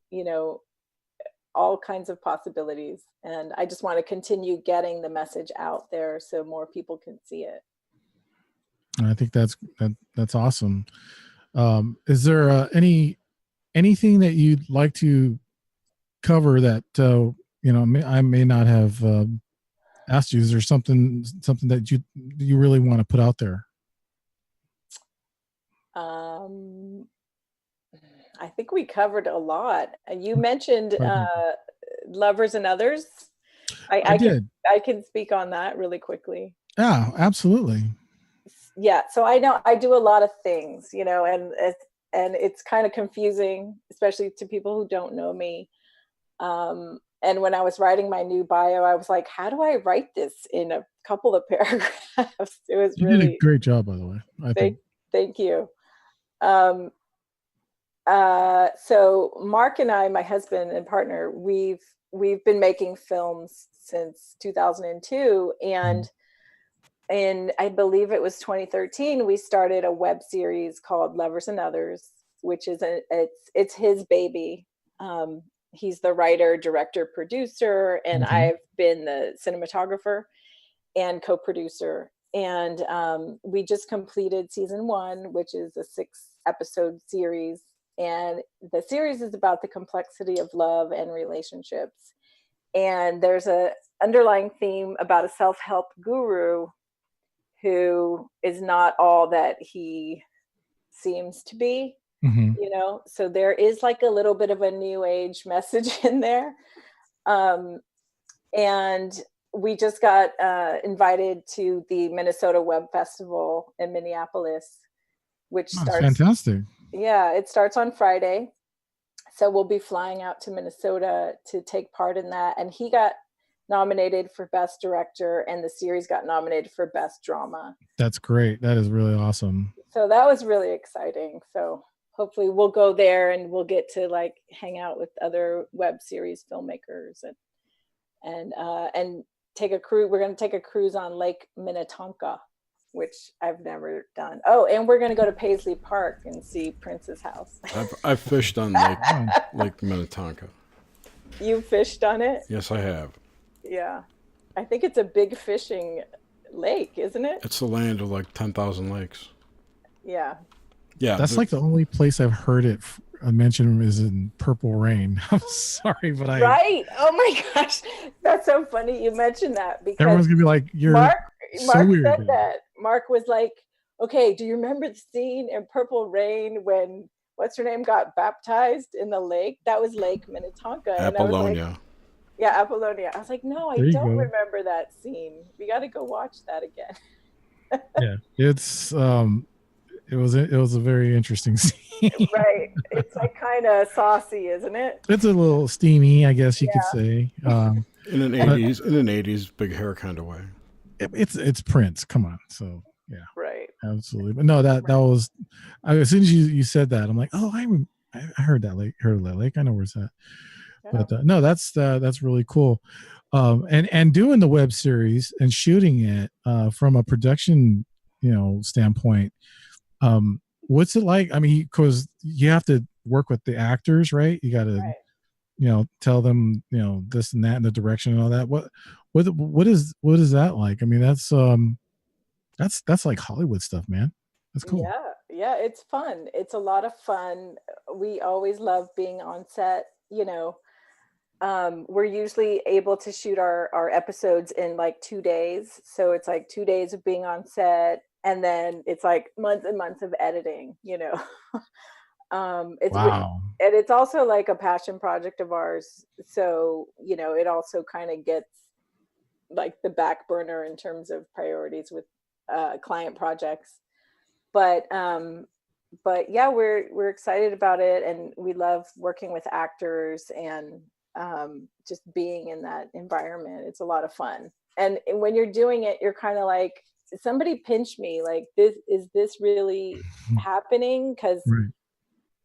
all kinds of possibilities. And I just want to continue getting the message out there so more people can see it. I think that's awesome. Is there anything that you'd like to cover that, I may not have asked you? Is there something that you really want to put out there? I think we covered a lot. You mentioned lovers and others. I can speak on that really quickly. Yeah, absolutely. Yeah, so I know I do a lot of things, and it's kind of confusing, especially to people who don't know me. And when I was writing my new bio, I was like, how do I write this in a couple of paragraphs? It was you did a great job, by the way. I think. Thank you. So Mark and I, my husband and partner, we've been making films since 2002, and in, I believe it was 2013, we started a web series called Lovers and Others, which is it's his baby. He's the writer, director, producer, and I've been the cinematographer. and co-producer. And we just completed season 1, which is a 6-episode series. And the series is about the complexity of love and relationships. And there's a underlying theme about a self-help guru who is not all that he seems to be, you know? So there is like a little bit of a new age message in there. And we just got invited to the Minnesota Web Festival in Minneapolis, which starts fantastic. Yeah, it starts on Friday. So we'll be flying out to Minnesota to take part in that. And he got nominated for Best Director, and the series got nominated for Best Drama. That's great. That is really awesome. So that was really exciting. So hopefully we'll go there and we'll get to like hang out with other web series filmmakers and take a cruise. We're going to take a cruise on Lake Minnetonka, which I've never done. Oh, and we're going to go to Paisley Park and see Prince's house. I've fished on Lake Minnetonka. You fished on it? Yes, I have. Yeah. I think it's a big fishing lake, isn't it? It's the land of like 10,000 lakes. Yeah. Yeah. That's like the only place I've heard it mentioned is in Purple Rain. I'm sorry, but Right. Oh my gosh. That's so funny you mentioned that, because everyone's going to be like, you're Mark so weird. said that. Mark was like, okay, do you remember the scene in Purple Rain when what's her name got baptized in the lake? That was Lake Minnetonka. Apollonia. Yeah, Apollonia. I was like, no, I don't remember that scene. We got to go watch that again. Yeah, it's it was a very interesting scene. Right. It's like kind of saucy, isn't it? It's a little steamy, I guess you could say. In an 80s big hair kind of way. It's Prince. Come on. So yeah. Right. Absolutely. But no, that was as soon as you said that, I'm like, oh, I heard that lake. Heard of that lake. I know where's that. Yeah. But no, that's really cool. And doing the web series and shooting it from a production, standpoint. What's it like? I mean, because you have to work with the actors, right? You got to, tell them, this and that and the direction and all that. What is that like? I mean, that's like Hollywood stuff, man. That's cool. Yeah, it's fun. It's a lot of fun. We always love being on set. We're usually able to shoot our episodes in like 2 days. So it's like 2 days of being on set, and then it's like months and months of editing, It's wow. And it's also like a passion project of ours. So, it also kind of gets like the back burner in terms of priorities with client projects. But yeah, we're excited about it, and we love working with actors and just being in that environment. It's a lot of fun. And when you're doing it, you're kind of like, somebody pinch me, like, is this really happening? Because right.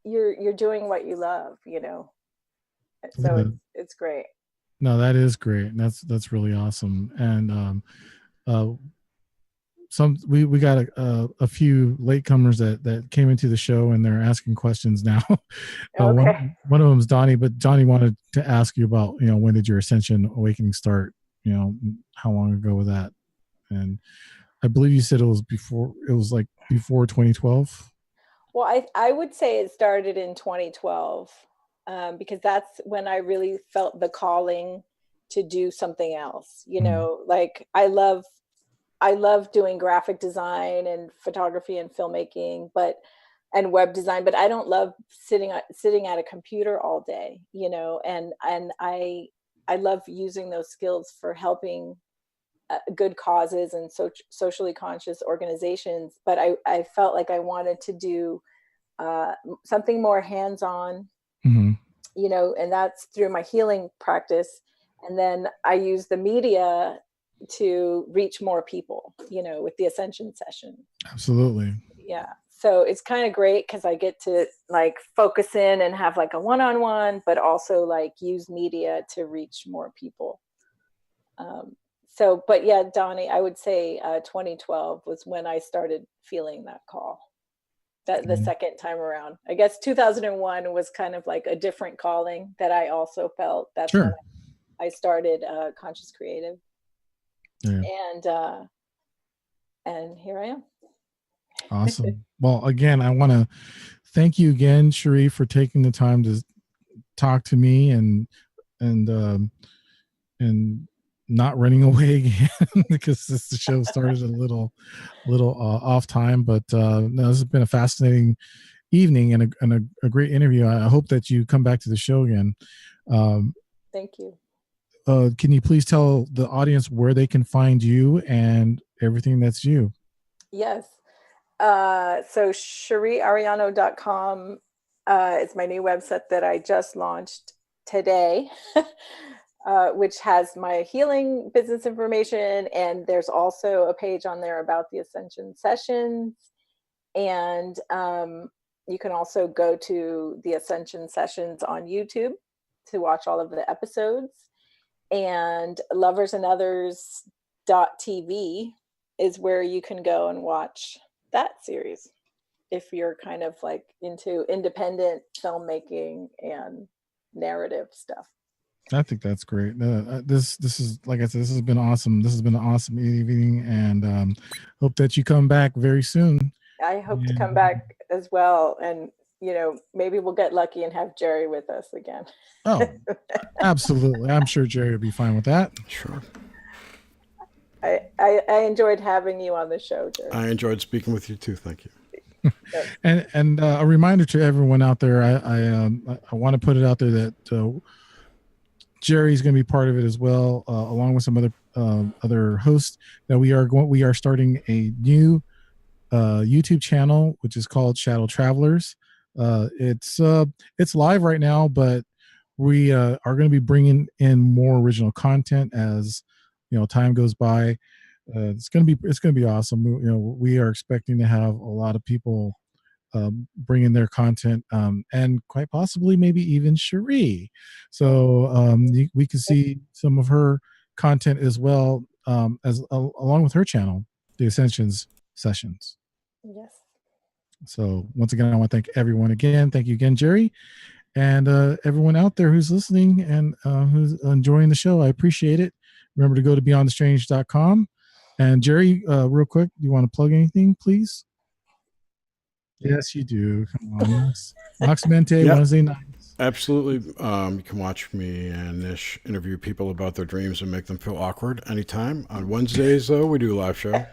you're doing what you love, so it's great. No, that is great. That's really awesome. And we got a few latecomers that came into the show, and they're asking questions now. Okay. One of them is Donnie, but Donnie wanted to ask you about, when did your Ascension Awakening start? How long ago was that? And I believe you said it was before 2012. Well, I would say it started in 2012, because that's when I really felt the calling to do something else. Like I love doing graphic design and photography and filmmaking, and web design, but I don't love sitting at a computer all day, and I love using those skills for helping good causes and socially conscious organizations. But I felt like I wanted to do something more hands-on, and that's through my healing practice. And then I use the media to reach more people, with the Ascension Session. Absolutely. Yeah. So it's kind of great because I get to like focus in and have like a one-on-one, but also like use media to reach more people. But yeah, Donnie, I would say 2012 was when I started feeling that call. That the second time around. I guess 2001 was kind of like a different calling that I also felt. That's sure. when I started Conscious Creative. Yeah. And here I am. Awesome. Well, again, I want to thank you again, Cheri, for taking the time to talk to me and not running away again because the show started a little off time. But no, this has been a fascinating evening and a great interview. I hope that you come back to the show again. Thank you. Can you please tell the audience where they can find you and everything that's you? Yes. So cheriarellano.com is my new website that I just launched today, which has my healing business information. And there's also a page on there about the Ascension Sessions. And you can also go to the Ascension Sessions on YouTube to watch all of the episodes. And loversandothers.tv is where you can go and watch that series if you're kind of like into independent filmmaking and narrative stuff. I think that's great. This is, like I said, this has been awesome. This has been an awesome evening, and hope that you come back very soon. I hope to come back as well, and maybe we'll get lucky and have Cheri with us again. Oh, absolutely. I'm sure Cheri will be fine with that. Sure. I enjoyed having you on the show, Cheri. I enjoyed speaking with you too. Thank you. And a reminder to everyone out there, I want to put it out there that Cheri's going to be part of it as well, along with some other hosts. That we are starting a new YouTube channel, which is called Shadow Travelers. It's live right now, but we are going to be bringing in more original content as time goes by. It's going to be awesome. We are expecting to have a lot of people bring in their content, and quite possibly maybe even Cheri. So we can see some of her content as well, along with her channel, the Ascension Sessions. Yes. So once again, I want to thank everyone again. Thank you again, Cheri, and everyone out there who's listening and who's enjoying the show. I appreciate it. Remember to go to beyondthestrange.com. And Cheri, real quick, do you want to plug anything, please? Yes, you do. Come on. Nox Mente, Yep. Wednesday nights. Absolutely. You can watch me and Nish interview people about their dreams and make them feel awkward anytime. On Wednesdays, though, we do a live show.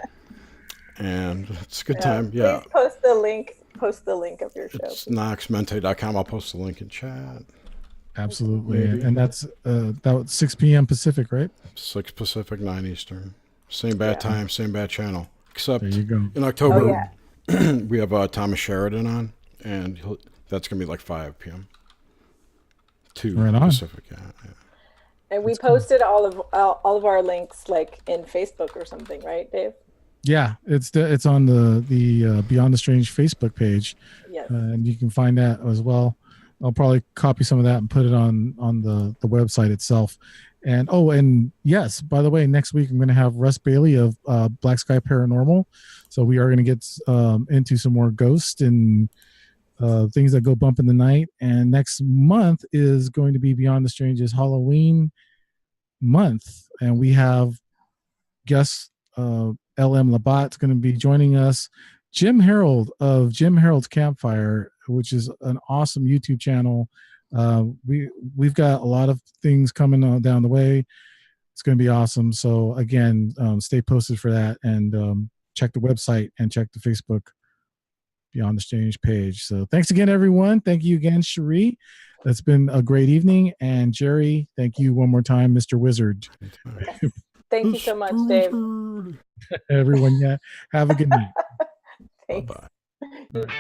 And it's a good time. Yeah. Please post the link of your show. It's noxmente.com. I'll post the link in chat. Absolutely. Maybe. And that's 6 p.m. Pacific, right? 6 Pacific, 9 Eastern. Same bad time, same bad channel. Except there you go. In October, we have Thomas Sheridan on, and that's going to be like 5 p.m. 2 right on. Pacific. Yeah. And we posted all of our links like in Facebook or something, right, Dave? Yeah, it's on the Beyond the Strange Facebook page. Yes. And you can find that as well. I'll probably copy some of that and put it on the website itself. And yes, by the way, next week I'm going to have Russ Bailey of Black Sky Paranormal. So we are going to get into some more ghosts and things that go bump in the night. And next month is going to be Beyond the Strange's Halloween month. And we have guests, L.M. Labatt's going to be joining us. Jim Harold of Jim Harold's Campfire, which is an awesome YouTube channel. We've got a lot of things coming down the way. It's going to be awesome. So again, stay posted for that, and check the website and check the Facebook Beyond the Strange page. So thanks again, everyone. Thank you again, Cheri. That's been a great evening. And Cheri, thank you one more time, Mr. Wizard. Thank you so much, Dave. Everyone, yeah. Have a good night. Thanks. Bye-bye.